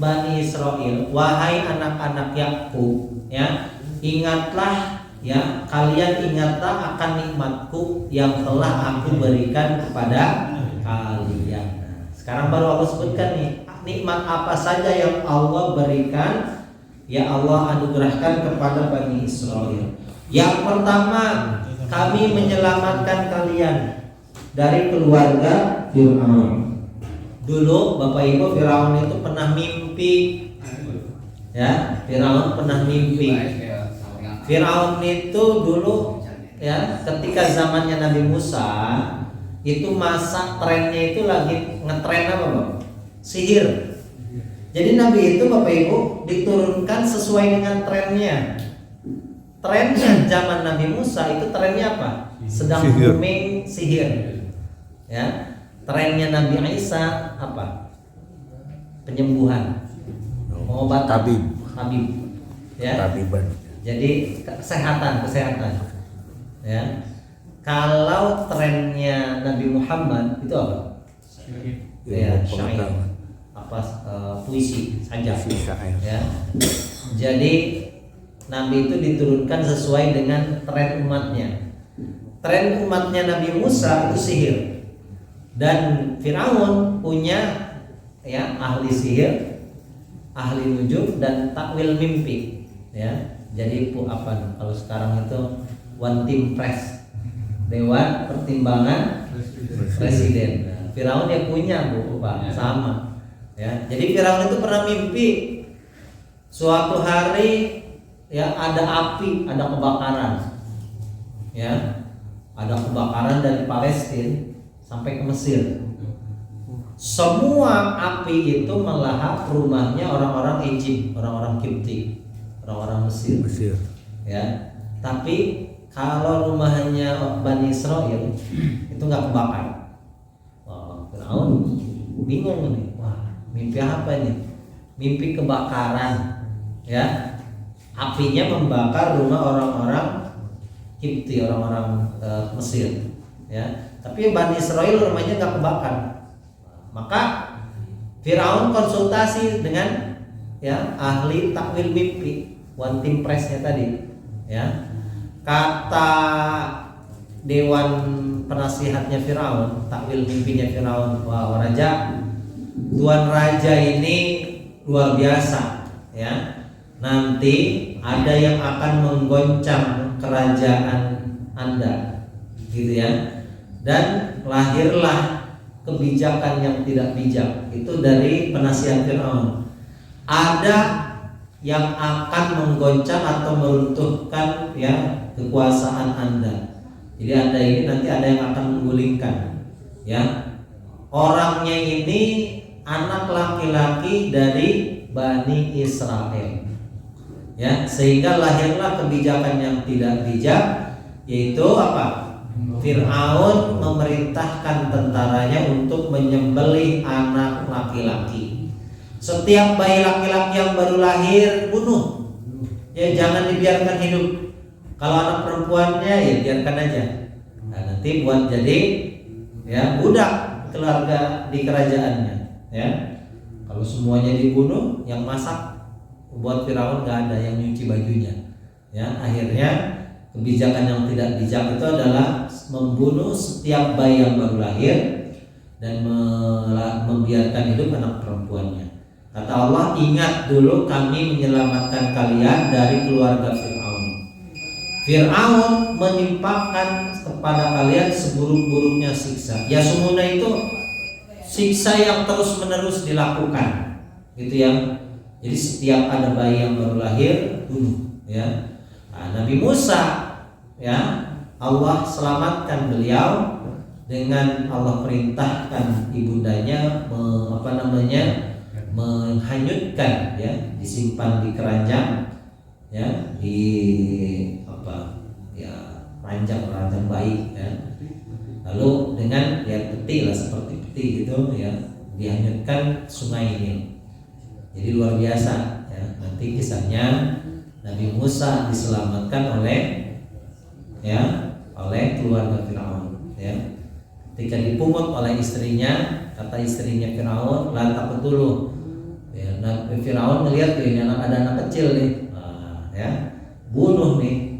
bani Israil, wahai anak-anak Yakub, ya, ingatlah, ya, kalian ingatlah akan nikmatku yang telah aku berikan kepada kalian. Nah, sekarang baru Allah sebutkan nih nikmat apa saja yang Allah berikan, ya Allah anugerahkan kepada Bani Israel. Yang pertama, kami menyelamatkan kalian dari keluarga Fir'aun. Dulu Bapak Ibu, Fir'aun itu pernah mimpi, ya, Fir'aun pernah mimpi. Fir'aun itu dulu, ya, ketika zamannya Nabi Musa, itu masa trennya itu lagi ngetren apa Bang? Sihir. Jadi Nabi itu Bapak Ibu diturunkan sesuai dengan trennya. Trennya zaman Nabi Musa itu trennya apa? Sedang booming sihir. Ya. Trennya Nabi Isa apa? Penyembuhan. Pengobatan. Tabib. Ya. Tabiban. Jadi kesehatan. Ya. Kalau trennya Nabi Muhammad itu apa? Ya, syair. Puisi saja, ya. Jadi Nabi itu diturunkan sesuai dengan tren umatnya. Tren umatnya Nabi Musa itu sihir, dan Fir'aun punya, ya, ahli sihir, ahli nujum dan takwil mimpi, ya. Jadi kalau sekarang itu one team press, Dewan Pertimbangan Presiden. Nah, Fir'aun ya punya Pak, sama. Ya, jadi Firaun itu pernah mimpi suatu hari, ya, ada api, ada kebakaran, ya, ada kebakaran dari Palestina sampai ke Mesir. Semua api itu melahap rumahnya orang-orang Egypt, orang-orang Kipti, orang-orang Mesir. Ya, tapi kalau rumahnya Bani Israel itu nggak kebakar. Firaun bingung nih. Mimpi apa ini? Mimpi kebakaran, ya. Apinya membakar rumah orang-orang Kipti, orang-orang Mesir, ya. Tapi Bani Israel rumahnya nggak kebakar. Maka Firaun konsultasi dengan, ya, ahli takwil mimpi, one team press-nya tadi, ya. Kata dewan penasihatnya Firaun, takwil mimpinya Firaun, wah raja, Tuan Raja ini luar biasa, ya. Nanti ada yang akan menggoncang kerajaan Anda, gitu ya. Dan lahirlah kebijakan yang tidak bijak itu dari penasihat Fir'aun. Ada yang akan menggoncang atau meruntuhkan ya kekuasaan Anda. Jadi Anda ini nanti ada yang akan menggulingkan, ya. Orangnya ini anak laki-laki dari Bani Israel, ya, sehingga lahirlah kebijakan yang tidak bijak, yaitu apa? Fir'aun memerintahkan tentaranya untuk menyembelih anak laki-laki. Setiap bayi laki-laki yang baru lahir bunuh, ya, jangan dibiarkan hidup. Kalau anak perempuannya ya biarkan aja. Nah, nanti buat jadi ya budak keluarga di kerajaannya, ya. Kalau semuanya dibunuh, yang masak buat Firaun gak ada, yang nyuci bajunya, ya. Akhirnya kebijakan yang tidak bijak itu adalah membunuh setiap bayi yang baru lahir dan membiarkan hidup anak perempuannya. Kata Allah, ingat dulu kami menyelamatkan kalian dari keluarga Firaun. Fir'aun menimpakan kepada kalian seburuk-buruknya siksa. Ya, semuanya itu siksa yang terus-menerus dilakukan, gitu ya. Jadi setiap ada bayi yang baru lahir bunuh, ya. Nah, Nabi Musa, ya, Allah selamatkan beliau dengan Allah perintahkan ibundanya menghanyutkan, ya, disimpan di keranjang, ya, di ranjang bayi, ya. Lalu dengan ya peti lah, seperti peti gitu, ya, dihanyutkan sungai Nil. Jadi luar biasa, ya. Nanti kisahnya Nabi Musa diselamatkan oleh keluarga Firaun, ya. Ketika dipungut oleh istrinya, kata istrinya Firaun, "La taqtuluh." Ya, Nabi Firaun melihat ini ada anak kecil nih, ya, bunuh nih.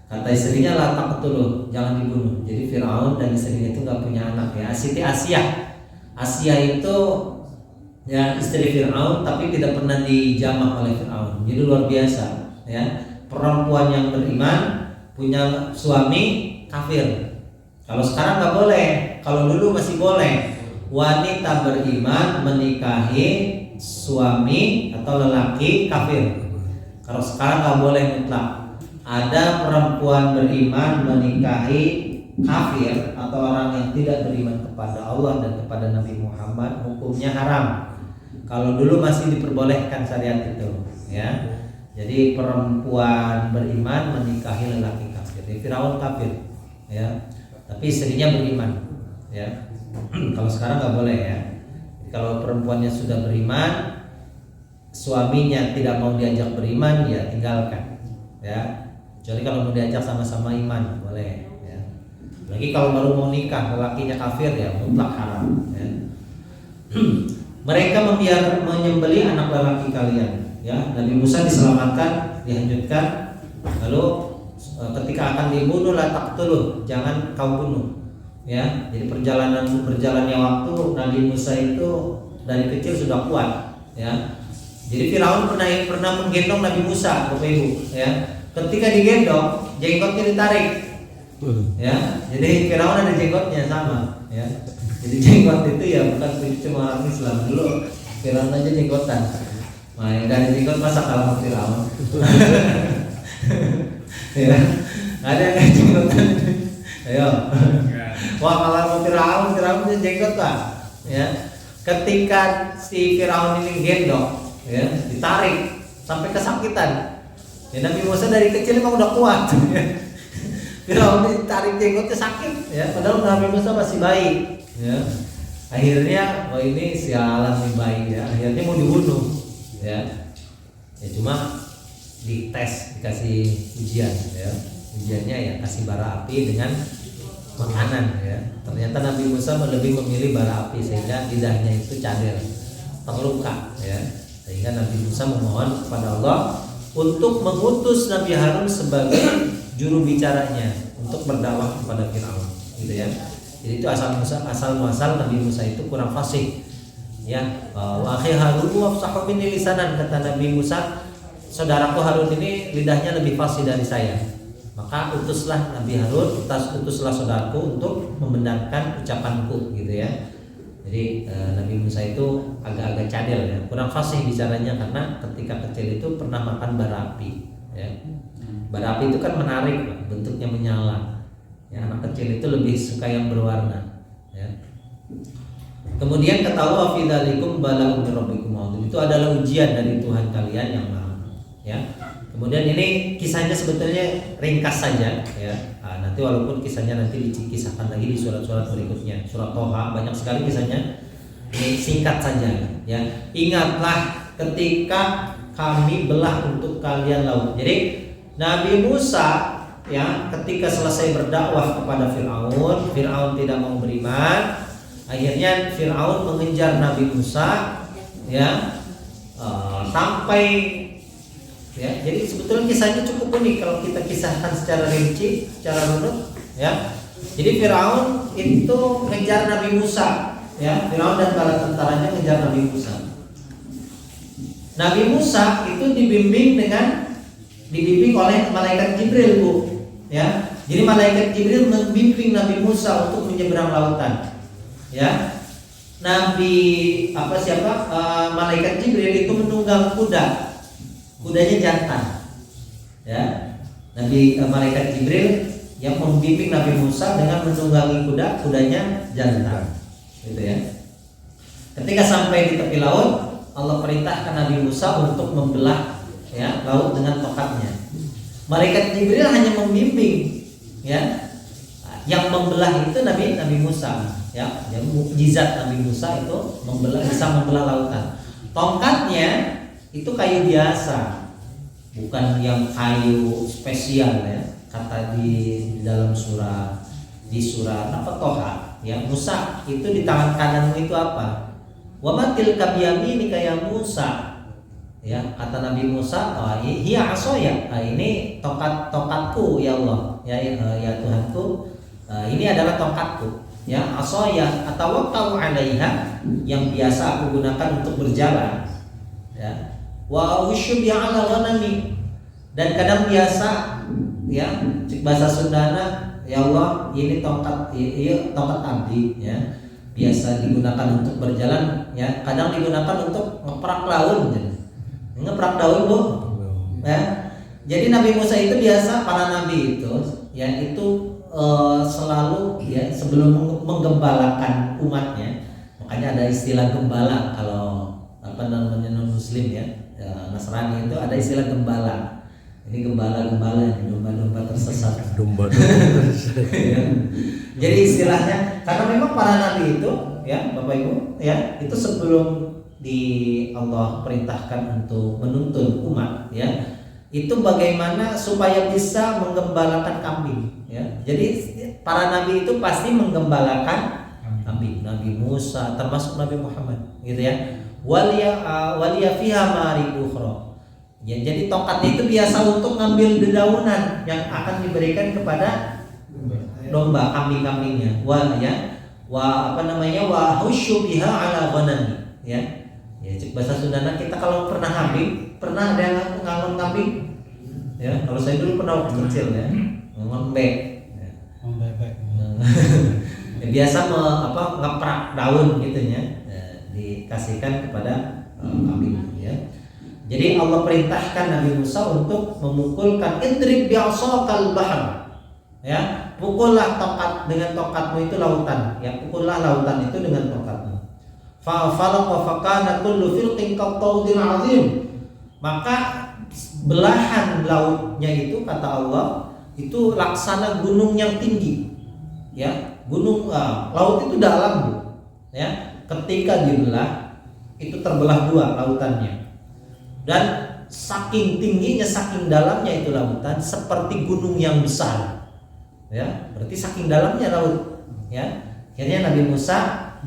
Kata istrinya, "La taqtuluh," jangan dibunuh. Jadi Firaun dan istrinya itu nggak punya anak, ya. Siti Asia itu ya istri Firaun, tapi tidak pernah dijamah oleh Firaun. Jadi luar biasa, ya. Perempuan yang beriman punya suami kafir. Kalau sekarang nggak boleh, kalau dulu masih boleh. Wanita beriman menikahi suami atau lelaki kafir. Kalau sekarang nggak boleh mutlak. Ada perempuan beriman menikahi kafir atau orang yang tidak beriman kepada Allah dan kepada Nabi Muhammad, hukumnya haram. Kalau dulu masih diperbolehkan syariat itu, ya. Jadi perempuan beriman menikahi lelaki kafir. Jadi Firaun kafir, ya. Tapi istrinya beriman, ya. Kalau sekarang nggak boleh, ya. Jadi kalau perempuannya sudah beriman, suaminya tidak mau diajak beriman, ya tinggalkan, ya. Kecuali kalau mau diajak sama-sama iman, boleh, ya. Lagi kalau baru mau nikah, lelakinya kafir, ya mutlak haram, ya. Mereka menyembelih anak lelaki kalian, ya. Nabi Musa diselamatkan, dihanyutkan. Lalu ketika akan dibunuh, la taqtuluh, jangan kau bunuh, ya. Jadi berjalannya waktu, Nabi Musa itu dari kecil sudah kuat, ya. Jadi Firaun pernah menggendong Nabi Musa, Bapak Ibu, ya. Ketika digendong, jenggotnya ditarik, ya. Jadi Firaun ada jenggotnya sama, ya. Jadi jenggot itu ya bukan cuma orang Islam, dulu Firaun aja jenggotan. Nah, yang dari jenggot masa kalah Firaun. Ya, ada yang jenggotan. Ayo. Wah, kalau Firaun punya jenggot lah, ya. Ketika si Firaun ini gendong, ya, ditarik sampai kesakitan. Ya, Nabi Musa dari kecil memang udah kuat. Firaun ditarik jenggotnya sakit, ya. Padahal Nabi Musa masih bayi, ya. Akhirnya, oh ini sialan nih bayi, ya. Akhirnya mau dibunuh, ya. Ya cuma dites, dikasih ujian, ya. Ujiannya ya kasih bara api dengan makanan, ya. Ternyata Nabi Musa lebih memilih bara api sehingga lidahnya itu cadir, terluka, ya. Sehingga Nabi Musa memohon kepada Allah untuk mengutus Nabi Harun sebagai juru bicaranya untuk berdakwah kepada Firaun, gitu ya. Jadi itu asal muasal Nabi Musa itu kurang fasih, ya. Wa akhi Harun wafsahu minni lisanan, kata Nabi Musa, saudaraku Harun ini lidahnya lebih fasih dari saya. Maka utuslah Nabi Harun, utuslah saudaraku untuk membenarkan ucapanku gitu ya. Jadi Nabi Musa itu agak-agak cadel ya, kurang fasih bicaranya karena ketika kecil itu pernah makan bara api ya. Bara api itu kan menarik, bentuknya menyala. Ya, anak kecil itu lebih suka yang berwarna ya. Kemudian ketawa fi dzalikum bala'un min rabbikum azim. Itu adalah ujian dari Tuhan kalian yang maha ya. Kemudian ini kisahnya sebetulnya ringkas saja ya. Nah, nanti walaupun kisahnya nanti dikisahkan lagi di surat-surat berikutnya. Surat Toha banyak sekali kisahnya. Ini singkat saja ya. Ingatlah ketika kami belah untuk kalian laut. Jadi Nabi Musa ya ketika selesai berdakwah kepada Fir'aun tidak mau beriman. Akhirnya Fir'aun mengejar Nabi Musa ya sampai ya, jadi sebetulnya kisahnya cukup unik kalau kita kisahkan secara rinci, secara runut ya. Jadi Firaun itu mengejar Nabi Musa ya, Firaun dan bala tentaranya mengejar Nabi Musa. Nabi Musa itu dibimbing oleh malaikat Jibril, Bu. Ya. Jadi malaikat Jibril membimbing Nabi Musa untuk menyeberang lautan. Ya. Malaikat Jibril itu menunggang kuda. Kudanya jantan. Ya. Malaikat Jibril yang membimbing Nabi Musa dengan menunggangi kudanya jantan. Gitu ya. Ketika sampai di tepi laut, Allah perintahkan Nabi Musa untuk membelah ya laut dengan tongkatnya. Malaikat Jibril hanya membimbing ya. Yang membelah itu Nabi Musa ya. Yang mukjizat Nabi Musa itu bisa membelah lautan. Tongkatnya itu kayu biasa, bukan yang kayu spesial ya. Kata di dalam surat Toha ya, Musa itu di tangan kananmu itu apa? Wa matil kabiyaminika ya Musa. Ya, kata Nabi Musa, hiya asoya. Ini tongkatku ya Allah. Ya Tuhanku, ini adalah tongkatku. Ya, asoya atau tahu alaiha yang biasa aku gunakan untuk berjalan. Ya. Wa usybi ala ghanami, dan kadang biasa ya bahasa Sundana ya Allah ini tongkat abdi ya, biasa digunakan untuk berjalan ya, kadang digunakan untuk ngeprak daun ngeprak daun Bu ya. Jadi Nabi Musa itu biasa, para nabi itu ya itu selalu ya sebelum menggembalakan umatnya, makanya ada istilah gembala kalau non muslim ya, Nasrani itu ada istilah gembala. Ini gembala-gembala, domba-domba tersesat. Ya. Jadi istilahnya karena memang para nabi itu ya Bapak Ibu ya itu sebelum Allah perintahkan untuk menuntun umat ya, itu bagaimana supaya bisa menggembalakan kambing ya. Jadi para nabi itu pasti menggembalakan kambing. Nabi Musa termasuk Nabi Muhammad gitu ya. Waliya fiha ma'arib ukhra. Ya, jadi tongkatnya itu biasa untuk ngambil dedaunan yang akan diberikan kepada domba, kambing-kambingnya. Wa husyu biha ala ghanami ya. Ya, bahasa Sundana kita kalau pernah kambing, pernah ada yang ngangon kambing? Ya, kalau saya dulu pernah waktu kecil ya, ngangon bebek. Ya. Ya, biasa ngeprak daun gitu ya, dikasihkan kepada kambing ya. Jadi Allah perintahkan Nabi Musa untuk memukulkan idrib bi'asakal bahr. Ya, pukullah dengan tongkatmu itu lautan. Ya, pukullah lautan itu dengan tongkatmu. Fa falaqa fa kana kullu firqin qattawdil azim. Maka belahan lautnya itu kata Allah itu laksana gunung yang tinggi. Ya, laut itu dalam, Bu. Ya, ketika dibelah itu terbelah dua lautannya. Dan saking tingginya, saking dalamnya itu lautan seperti gunung yang besar. Ya, berarti saking dalamnya laut. Ya, akhirnya Nabi Musa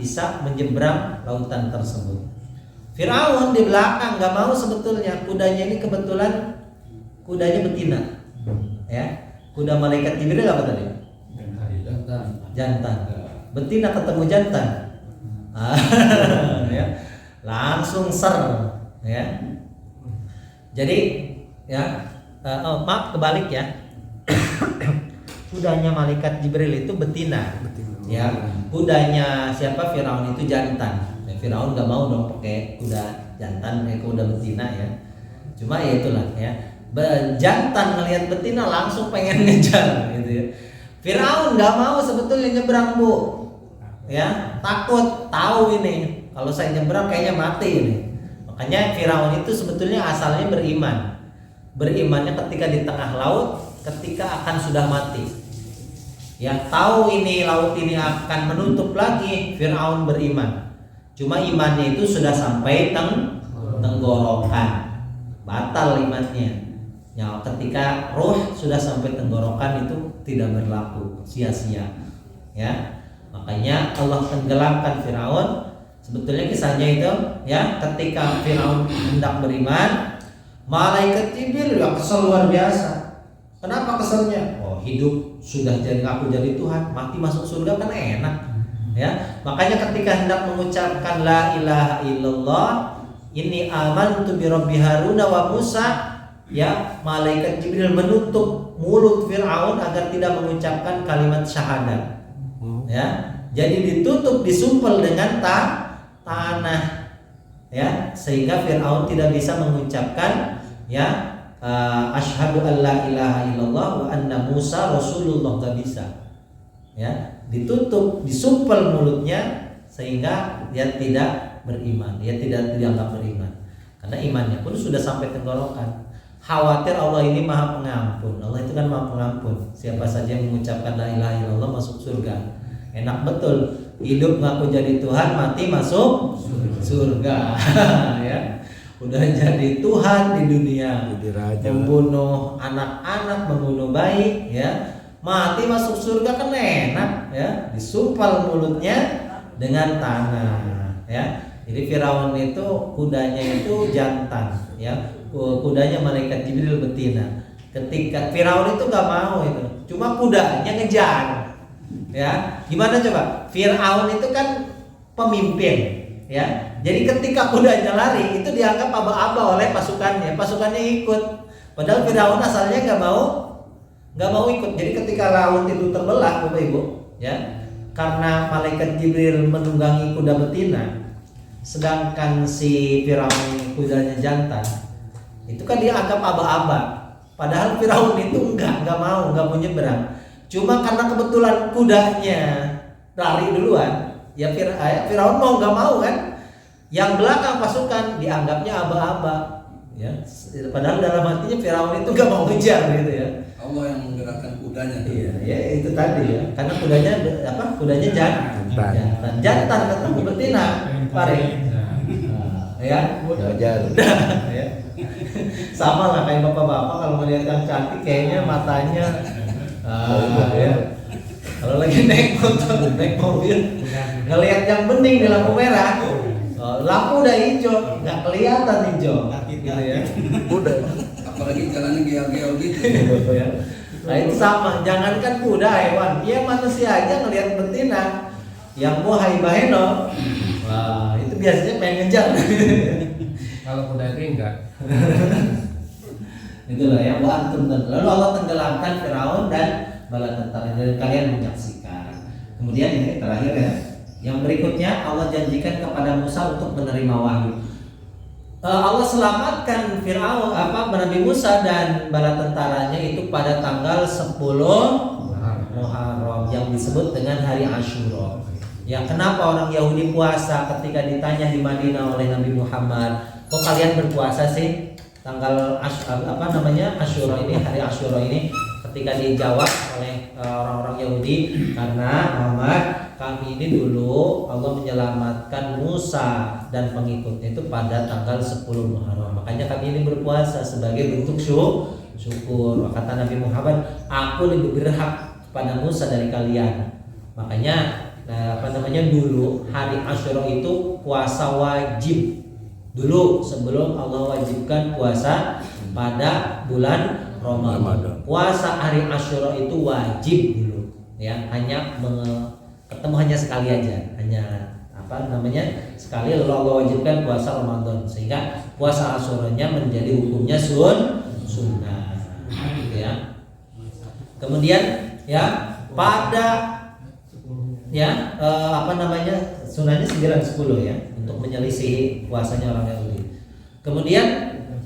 bisa menyeberang lautan tersebut. Firaun di belakang nggak mau sebetulnya, kudanya ini kebetulan kudanya betina. Ya, kuda malaikat Jibril apa tadi? Jantan. Betina ketemu jantan. Ya, langsung ser. Ya. Jadi Ya, maaf kebalik ya. Kudanya malaikat Jibril itu betina. Ya, kudanya siapa? Firaun itu jantan. Ya, Firaun nggak mau dong pakai kuda jantan, kayak kuda betina ya. Cuma ya itulah ya. Jantan ngelihat betina langsung pengen ngejar gitu ya. Firaun nggak mau sebetulnya nyebrang, Bu. Ya, takut, tahu ini kalau saya nyebrang kayaknya mati ini. Makanya Firaun itu sebetulnya asalnya beriman. Berimannya ketika di tengah laut, ketika akan sudah mati. Yang tahu ini laut ini akan menutup lagi, Firaun beriman. Cuma imannya itu sudah sampai tenggorokan, batal imannya. Ya, ketika roh sudah sampai tenggorokan itu tidak berlaku, sia-sia. Ya, makanya Allah tenggelamkan Firaun. Sebetulnya kisahnya itu, ya, ketika Firaun hendak beriman, malaikat Jibril ya kesel luar biasa. Kenapa keselnya? Oh, hidup sudah jadi aku jadi Tuhan, mati masuk surga kan enak. Ya, makanya ketika hendak mengucapkan la ilaha illallah, inni amantu bi rabbi Haruna wa Musa, ya, malaikat Jibril menutup mulut Firaun agar tidak mengucapkan kalimat syahadat. Ya, jadi ditutup, disumpel dengan tanah, ya, sehingga Firaun tidak bisa mengucapkan, ya, asyhadu an la ilaha illallah wa anna Musa rasulullah, gak bisa. Ya, ditutup, disumpel mulutnya sehingga dia tidak beriman, dia tidak dianggap beriman. Karena imannya pun sudah sampai tenggorokan. Khawatir Allah ini maha pengampun. Allah itu kan maha pengampun. Siapa saja yang mengucapkan la ilaha illallah masuk surga. Enak betul. Hidup ngaku jadi Tuhan, mati masuk surga. Ya. Udah jadi Tuhan di dunia, membunuh anak-anak, membunuh bayi, ya. Mati masuk surga kan enak, ya. Disumpal mulutnya dengan tanah, ya. Jadi Firaun itu kudanya itu jantan, ya. Kudanya malaikat Jibril betina. Ketika Firaun itu nggak mau itu, cuma kudanya ngejar, ya. Gimana coba? Firaun itu kan pemimpin, ya. Jadi ketika kudanya lari itu dianggap aba-aba oleh pasukannya, pasukannya ikut. Padahal Firaun asalnya nggak mau ikut. Jadi ketika laut itu terbelah, Bapak Ibu, ya, karena malaikat Jibril menunggangi kuda betina, sedangkan si Firaun kudanya jantan, itu kan dia anggap aba-aba. Padahal Firaun itu nggak mau nyebrang. Cuma karena kebetulan kudanya lari duluan, ya Firaun nggak mau kan. Yang belakang pasukan dianggapnya aba-aba, ya. Padahal dalam hatinya Firaun itu nggak mau ngejar gitu ya. Allah yang menggerakkan kudanya. Iya, ya itu tadi ya. Karena kudanya apa? Kudanya jantan ketemu betina, pare. Ya, Wajar. ya. Sama lah kayak bapak-bapak kalau melihat yang cantik kayaknya matanya ya. Kalau lagi naik motor, naik mobil, ngelihat yang bening di lampu merah, lampu udah hijau, nggak kelihatan hijau, gitu ya. Udah. Apalagi jalannya geol-geol gitu. Ya. Nah itu sama, jangankan kuda hewan, ya manusia aja ngelihat betina yang mau haibaheno, wah itu biasanya pengen ngejar. Kalau kuda itu enggak. Itulah ya, lalu Allah tenggelamkan Firaun dan bala tentara, dan kalian menyaksikan. Kemudian ini terakhir ya, yang berikutnya Allah janjikan kepada Musa untuk menerima wahyu. Allah selamatkan Firaun Nabi Musa dan bala tentaranya itu pada tanggal 10 Muharram yang disebut dengan hari Asyura. Ya, kenapa orang Yahudi puasa? Ketika ditanya di Madinah oleh Nabi Muhammad, kok kalian berpuasa sih tanggal Asyura ini, hari Asyura ini? Ketika dijawab oleh orang-orang Yahudi, karena Muhammad, kami ini dulu Allah menyelamatkan Musa dan pengikutnya itu pada tanggal 10 Muharram. Makanya kami ini berpuasa sebagai bentuk syukur. Kata Nabi Muhammad, aku lebih berhak kepada Musa dari kalian. Makanya dulu hari Asyura itu puasa wajib. Dulu sebelum Allah wajibkan puasa pada bulan Ramadan. Puasa hari Asyura itu wajib dulu, ya, hanya ketemu hanya sekali aja, sekali lalu Allah wajibkan puasa Ramadan, sehingga puasa Asyuranya menjadi hukumnya sunnah, gitu ya. Kemudian ya pada sunnahnya 9-10 ya, untuk menyelisihi puasanya orang Yahudi. Kemudian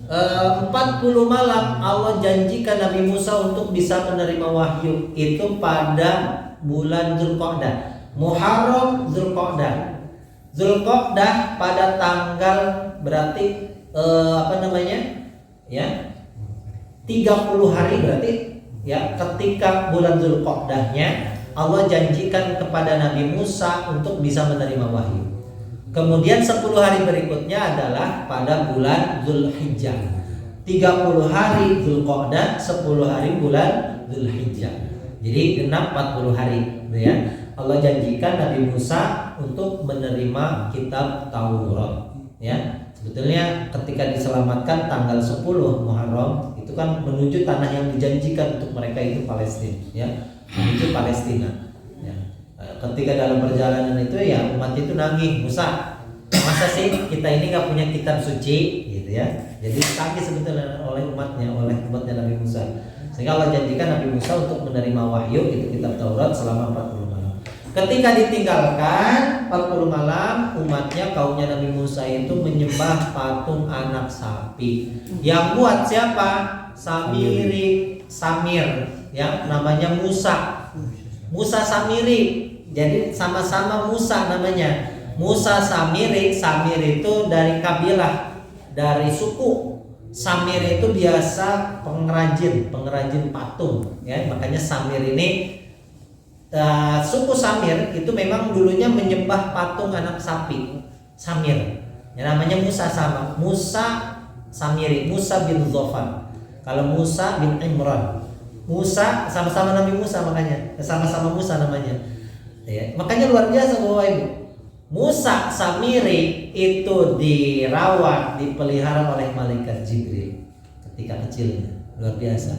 40 malam Allah janjikan Nabi Musa untuk bisa menerima wahyu itu pada bulan Zulqa'dah. Muharram, Zulqa'dah. Zulqa'dah pada tanggal berarti 30 hari berarti ya, ketika bulan Zulqa'dahnya Allah janjikan kepada Nabi Musa untuk bisa menerima wahyu. Kemudian 10 hari berikutnya adalah pada bulan Zulhijjah. 30 hari Zulqa'dah, 10 hari bulan Zulhijjah. Jadi genap 40 hari, gitu ya. Allah janjikan Nabi Musa untuk menerima kitab Taurat, ya. Sebetulnya ketika diselamatkan tanggal 10 Muharram itu kan menuju tanah yang dijanjikan untuk mereka, itu Palestina, ya. Menuju Palestina. Ya. Ketika dalam perjalanan itu ya umat itu nangis, Musa, masa sih kita ini nggak punya kitab suci, gitu ya. Jadi nangis sebetulnya oleh umatnya Nabi Musa. Sehingga Allah janjikan Nabi Musa untuk menerima wahyu itu kitab Taurat selama 40 malam. Ketika ditinggalkan 40 malam, umatnya kaumnya Nabi Musa itu menyembah patung anak sapi. Yang buat siapa? Samir, ya, namanya Musa. Musa Samiri. Jadi sama-sama Musa namanya. Musa Samiri itu dari kabilah, dari suku. Samir itu biasa pengrajin patung, ya. Makanya Samir ini suku Samir itu memang dulunya menyembah patung anak sapi. Samir. Ya, namanya Musa sama. Musa Samiri, Musa bin Zofan. Kalau Musa bin Imran. Musa sama-sama Nabi Musa, makanya sama-sama Musa namanya. Ya, makanya luar biasa Bapak Ibu. Musa Samiri itu dirawat, dipelihara oleh malaikat Jibril ketika kecilnya, luar biasa.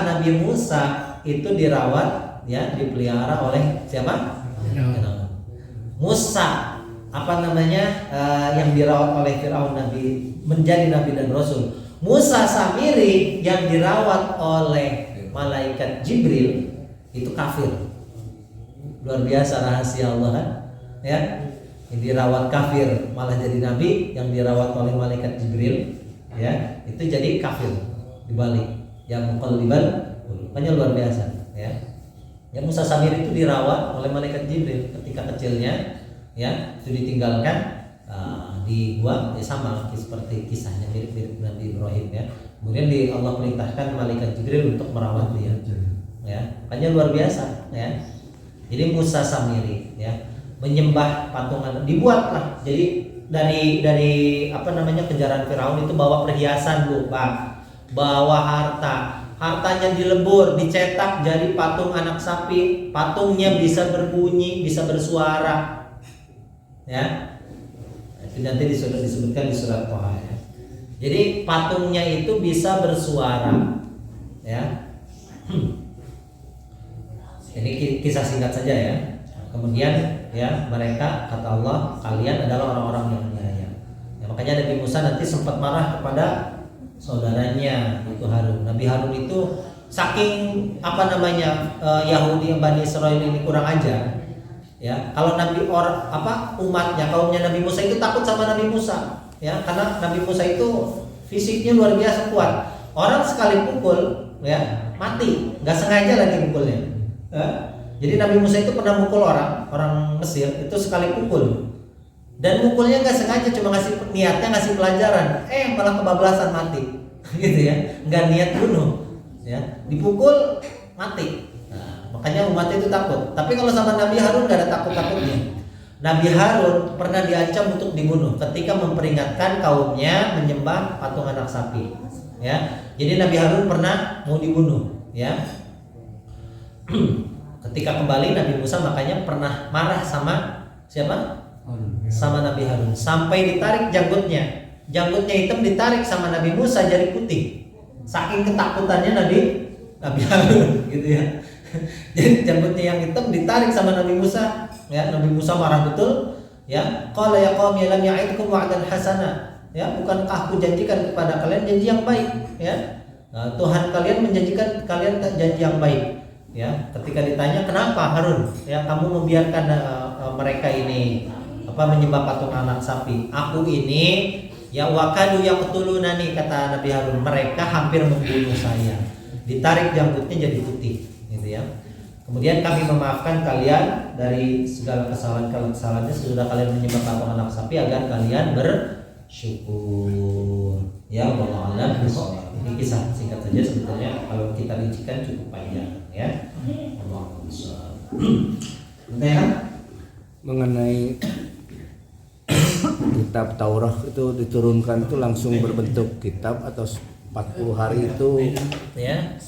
Nabi Musa itu dirawat, ya, dipelihara oleh siapa? Musa yang dirawat oleh Firaun, menjadi nabi dan rasul. Musa Samiri yang dirawat oleh malaikat Jibril itu kafir. Luar biasa rahasia Allah kan? Ya, yang dirawat kafir malah jadi nabi, yang dirawat oleh malaikat Jibril, ya, itu jadi kafir dibalik. Yang muqallibal, makanya luar biasa, ya. Ya, Musa Samir itu dirawat oleh malaikat Jibril ketika kecilnya, ya, itu ditinggalkan dibuang, ya, sama seperti kisahnya mirip Nabi Ibrahim, ya. Kemudian Allah perintahkan malaikat Jibril untuk merawat dia, ya. Makanya luar biasa, ya. Jadi Musa Samiri, ya, menyembah patungan, dibuatlah. Jadi dari kejaran Firaun itu bawa perhiasan, Bu, Pak. Bawa hartanya dilebur, dicetak jadi patung anak sapi. Patungnya bisa berbunyi, bisa bersuara. Ya. Itu nanti disebutkan di surat Toha, ya. Jadi patungnya itu bisa bersuara, ya. Ini kisah singkat saja, ya. Kemudian, ya, mereka, kata Allah, kalian adalah orang-orang yang menyayang. Ya, makanya Nabi Musa nanti sempat marah kepada saudaranya itu Harun. Nabi Harun itu saking Yahudi yang Bani Israel ini kurang ajar. Ya, kalau umatnya, kaumnya Nabi Musa itu takut sama Nabi Musa, ya, karena Nabi Musa itu fisiknya luar biasa kuat. Orang sekali pukul, ya, mati, nggak sengaja lagi pukulnya. Ya. Jadi Nabi Musa itu pernah mukul orang Mesir itu sekali pukul, dan mukulnya nggak sengaja, cuma niatnya ngasih pelajaran, malah kebablasan mati, gitu ya, nggak niat bunuh, ya, dipukul mati. Nah, makanya umat itu takut. Tapi kalau sama Nabi Harun nggak ada takutnya. Nabi Harun pernah diancam untuk dibunuh ketika memperingatkan kaumnya menyembah patung anak sapi, ya. Jadi Nabi Harun pernah mau dibunuh, ya. Ketika kembali Nabi Musa makanya pernah marah sama siapa? Sama Nabi Harun, sampai ditarik janggutnya. Janggutnya hitam ditarik sama Nabi Musa jadi putih. Saking ketakutannya Nabi Harun, gitu ya. Jadi janggutnya yang hitam ditarik sama Nabi Musa, ya. Nabi Musa marah betul, ya. Qala ya qaumi lam ya'idkum wa'dan hasana. ya, bukankah aku janjikan kepada kalian janji yang baik, ya. Tuhan kalian menjanjikan kalian janji yang baik, ya. Ketika ditanya kenapa Harun, ya, kamu membiarkan mereka ini menyembah patung anak sapi, aku ini ya wakadu yaqtulunani, kata Nabi Harun, mereka hampir membunuh saya. Ditarik janggutnya jadi putih, gitu ya. Kemudian kami memaafkan kalian dari segala kesalahan-kesalahannya sesudah kalian menyembah patung anak sapi agar kalian bersyukur. Ya, wallahu a'lam bishawab. Ini kisah singkat saja sebetulnya, kalau kita rincikan cukup panjang, ya. Wallahu a'lam bishawab. Mengenai kitab Taurat itu diturunkan itu langsung berbentuk kitab atau 40 hari itu, ya,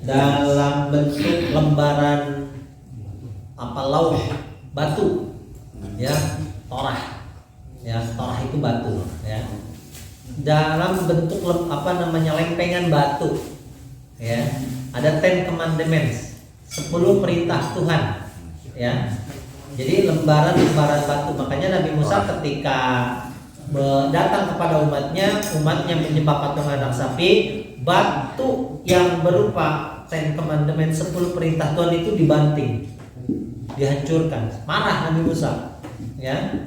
dalam bentuk lembaran lauh batu, ya, Torah, ya, Torah itu batu, ya, dalam bentuk lempengan batu, ya, ada 10 commandments, 10 perintah Tuhan, ya. Jadi lembaran batu. Makanya Nabi Musa ketika datang kepada umatnya menyembah patung anak sapi, batu yang berupa 10 commandments, 10 perintah Tuhan itu dibanting, dihancurkan. Marah Nabi Musa, ya.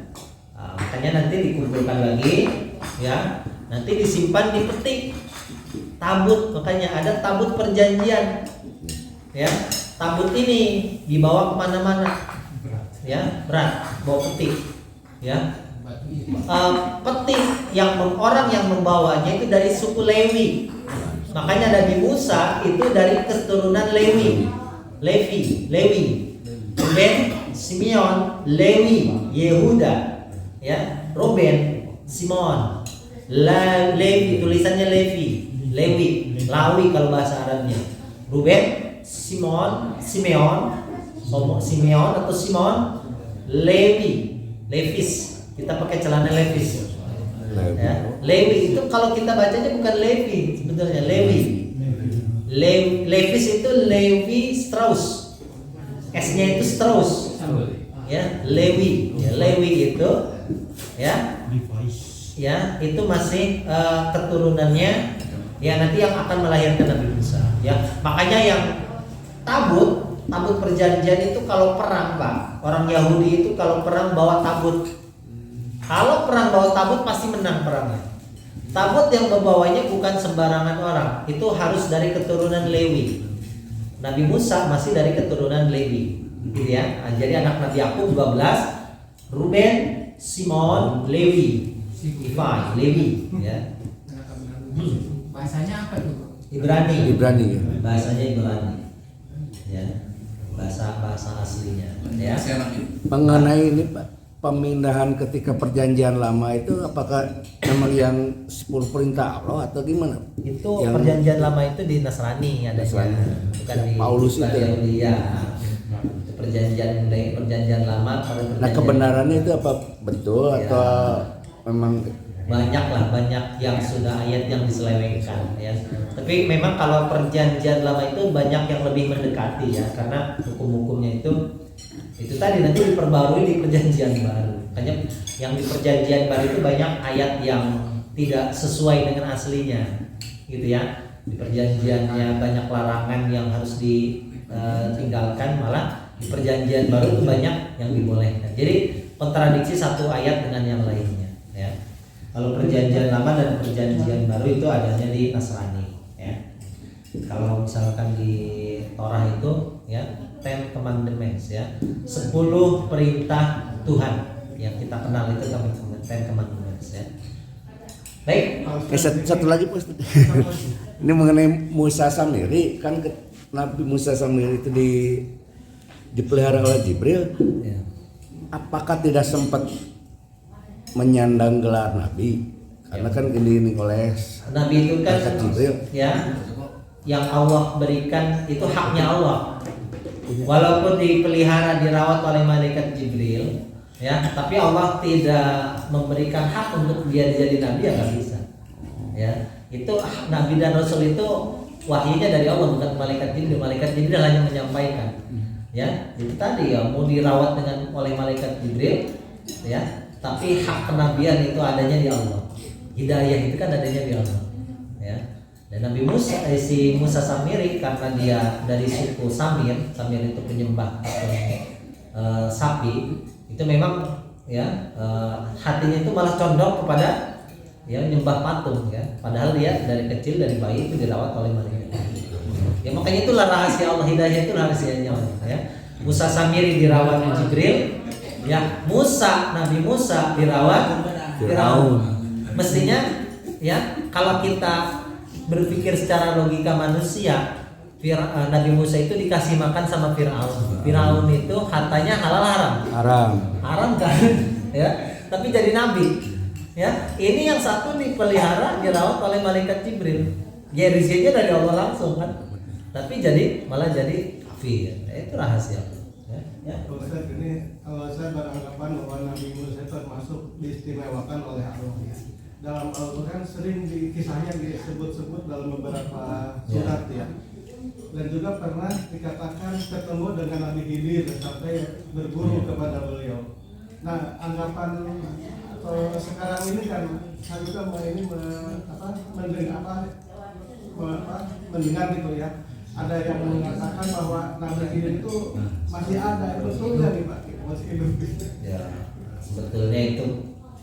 Makanya nanti dikumpulkan lagi, ya. Nanti disimpan di peti tabut. Makanya ada tabut perjanjian, ya. Tabut ini dibawa kemana-mana, ya, berat, bawa peti, ya. Peti yang orang yang membawanya itu dari suku Lewi. Makanya Nabi Musa itu dari keturunan Lewi. Ruben, Simeon, Lewi, Yehuda, ya, Ruben, Simon, Lewi, tulisannya Lewi, Lawi kalau bahasa Arabnya. Ruben, Simeon atau Simon, Levis. Kita pakai celana Levis, ya. Lewi itu kalau kita bacanya bukan Levi, sebetulnya Levis itu Levi Strauss, S-nya itu Strauss, ya. Lewi itu, ya, itu masih keturunannya, ya, nanti yang akan melahirkan Nabi Musa, ya. Makanya yang tabut perjanjian itu kalau perang, Pak, orang Yahudi itu kalau perang bawa tabut. Kalau perang bawa tabut pasti menang perangnya. Tabut yang membawanya bukan sembarangan orang, itu harus dari keturunan Lewi. Nabi Musa masih dari keturunan Lewi, gitu ya. Jadi anak Nabi Yakub 12, Ruben, Simon, Lewi, ya. Bahasanya apa tuh? Ibrani ya. Bahasanya Ibrani, ya. Bahasa aslinya, ya. Mengenai ini Pak, pemindahan ketika perjanjian lama itu apakah memang yang 10 perintah Allah atau gimana? Itu yang perjanjian lama itu di Nasrani adanya, bukan di Paulus itu ya? Iya. Itu perjanjian lama. Nah, kebenarannya itu apa betul, ya, atau memang banyak yang sudah ayat yang diselewengkan, ya. Tapi memang kalau perjanjian lama itu banyak yang lebih mendekati, ya, karena hukum-hukumnya itu tadi nanti diperbarui di perjanjian baru. Makanya yang di perjanjian baru itu banyak ayat yang tidak sesuai dengan aslinya, gitu ya. Di perjanjiannya banyak larangan yang harus ditinggalkan, malah di perjanjian baru itu banyak yang dibolehkan. Jadi kontradiksi satu ayat dengan yang lainnya, ya. Kalau perjanjian lama dan perjanjian baru itu adanya di Nasrani, ya. Kalau misalkan di Torah itu, ya, 10 commandments, ya, 10 perintah Tuhan yang kita kenal itu 10 commandments, ya. Baik. satu lagi Pak. Ini mengenai Musa Samiri, kan Nabi Musa Samiri itu dipelihara oleh Jibril, Ya. apakah tidak sempat menyandang gelar Nabi? Karena kan ini oleh Nabi itu kan, Jibril, ya, yang Allah berikan itu haknya Allah. Walaupun dipelihara, dirawat oleh malaikat Jibril, ya, tapi Allah tidak memberikan hak untuk dia jadi nabi, ya nggak bisa, ya. Itu Nabi dan Rasul itu wahyunya dari Allah, bukan malaikat Jibril. Malaikat Jibril hanya menyampaikan, ya. Itu tadi, ya, mau dirawat oleh malaikat Jibril, ya, tapi hak kenabian itu adanya di Allah. Hidayah itu kan adanya di Allah, ya. Dan Nabi Musa, si Musa Samiri, karena dia dari suku Samir, Samir itu penyembah sapi, itu memang ya hatinya itu malah condong kepada ya nyembah patung, ya. Padahal dia dari kecil, dari bayi itu dirawat oleh malaikat. Ya makanya itulah rahasia Allah, hidayah itu rahasianya Allah, ya. Musa Samiri dirawat Jibril, ya. Nabi Musa dirawat Firaun. Mestinya ya kalau kita berpikir secara logika manusia, Nabi Musa itu dikasih makan sama Firaun. Firaun itu hartanya halal haram kan, ya. Tapi jadi nabi, ya. Ini yang satu dipelihara, dirawat oleh malaikat Jibril. Ya rezekinya dari Allah langsung kan. Tapi malah jadi kafir. Ya, itu rahasia. Ya. Ustaz, ini kalau saya beranggapan bahwa Nabi Musa termasuk diistimewakan oleh Allah, ya. Dalam Al-Quran sering kisahnya disebut-sebut dalam beberapa surat, ya. Dan juga pernah dikatakan ketemu dengan Nabi Khidir sampai berguru kepada beliau. Nah, anggapan atau sekarang ini kan saya juga mendengar gitu, ya. Ada yang mengatakan bahwa Nabi Khidir itu masih ada, betul nggak nih Pak? Masih hidup? Ya, sebetulnya itu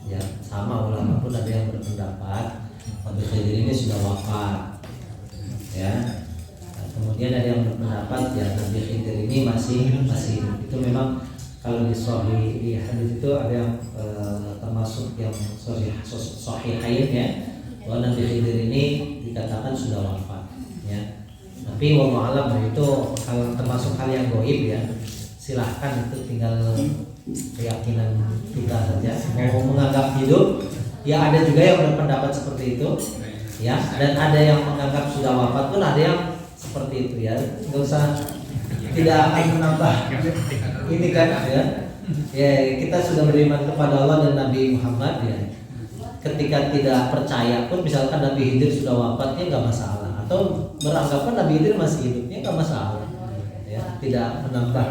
ya sama, ulama pun ada yang berpendapat Nabi Khidir ini sudah wafat, ya. Nah, kemudian ada yang berpendapat ya Nabi Khidir ini masih hidup. Itu memang kalau di hadis itu ada yang termasuk yang sahihain, ya, bahwa Nabi Khidir ini dikatakan sudah wafat, ya. Tapi wallahu alam itu termasuk hal yang gaib, ya. Silahkan, itu tinggal keyakinan kita saja. Mau menganggap hidup, ya ada juga yang berpendapat seperti itu, ya. Dan ada yang menganggap sudah wafat pun ada yang seperti itu, ya. Nggak usah, tidak akan menambah ini kan, ya. Ya kita sudah beriman kepada Allah dan Nabi Muhammad, ya. Ketika tidak percaya pun, misalkan Nabi Khidir sudah wafat, ya nggak masalah. Atau beranggapan Nabi Khidir masih hidupnya nggak masalah, ya. Tidak menambah,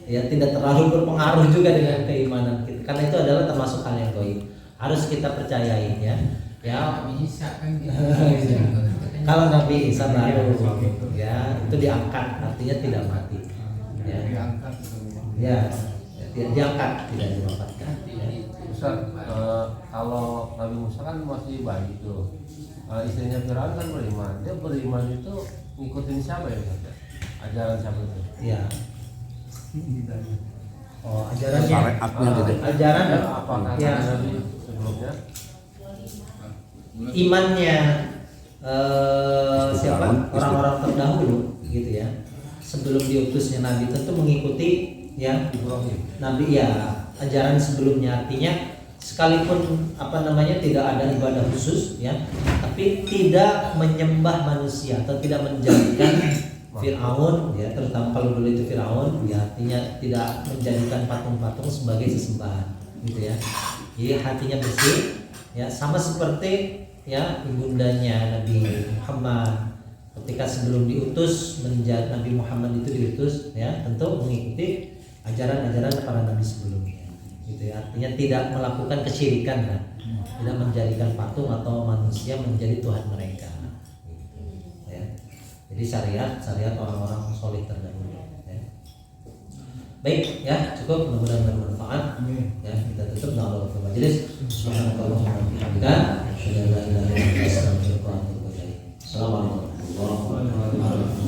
ya, tidak terlalu berpengaruh juga dengan keimanan kita, karena itu adalah termasuk hal yang gaib, harus kita percayai, ya. Ya, Isa kan gitu. kalau Nabi Isa baru, ya, itu diangkat, artinya tidak mati, ya. Ya, diangkat, tidak diwafatkan, ya. Ustaz, kalau Nabi Musa kan masih bayi tuh, istrinya Firaun kan beriman. Dia beriman itu ngikutin siapa ya Ustaz? Ajaran siapa itu? Ya. Oh, ajarannya. Ajaran apakah ya. Nabi sebelumnya? Imannya siapa? Orang-orang terdahulu, gitu ya. Sebelum diutusnya Nabi tentu mengikuti, ya, Nabi, ya, ajaran sebelumnya. Artinya sekalipun tidak ada ibadah khusus, ya, tapi tidak menyembah manusia atau tidak menjadikan Fir'aun, ya, terutama kalau dulu itu Fir'aun, ya, artinya tidak menjadikan patung-patung sebagai sesembahan, gitu ya. Jadi hatinya bersih, ya, sama seperti, ya, ibundanya Nabi Muhammad ketika sebelum diutus menjadi Nabi Muhammad itu diutus, ya, tentu mengikuti ajaran-ajaran para nabi sebelumnya, gitu ya. Artinya tidak melakukan kesyirikan, kan, tidak menjadikan patung atau manusia menjadi Tuhan mereka, gitu, ya. Jadi syariat orang-orang soleh terdahulu, ya. Baik, ya, cukup, mudah-mudahan bermanfaat. Ya, kita tutup dengan doa majelis. Subhanallah wa bihamdika, asyhadu an la ilaha illa anta, astaghfiruka wa atubu ilaik. Assalamualaikum warahmatullahi wabarakatuh.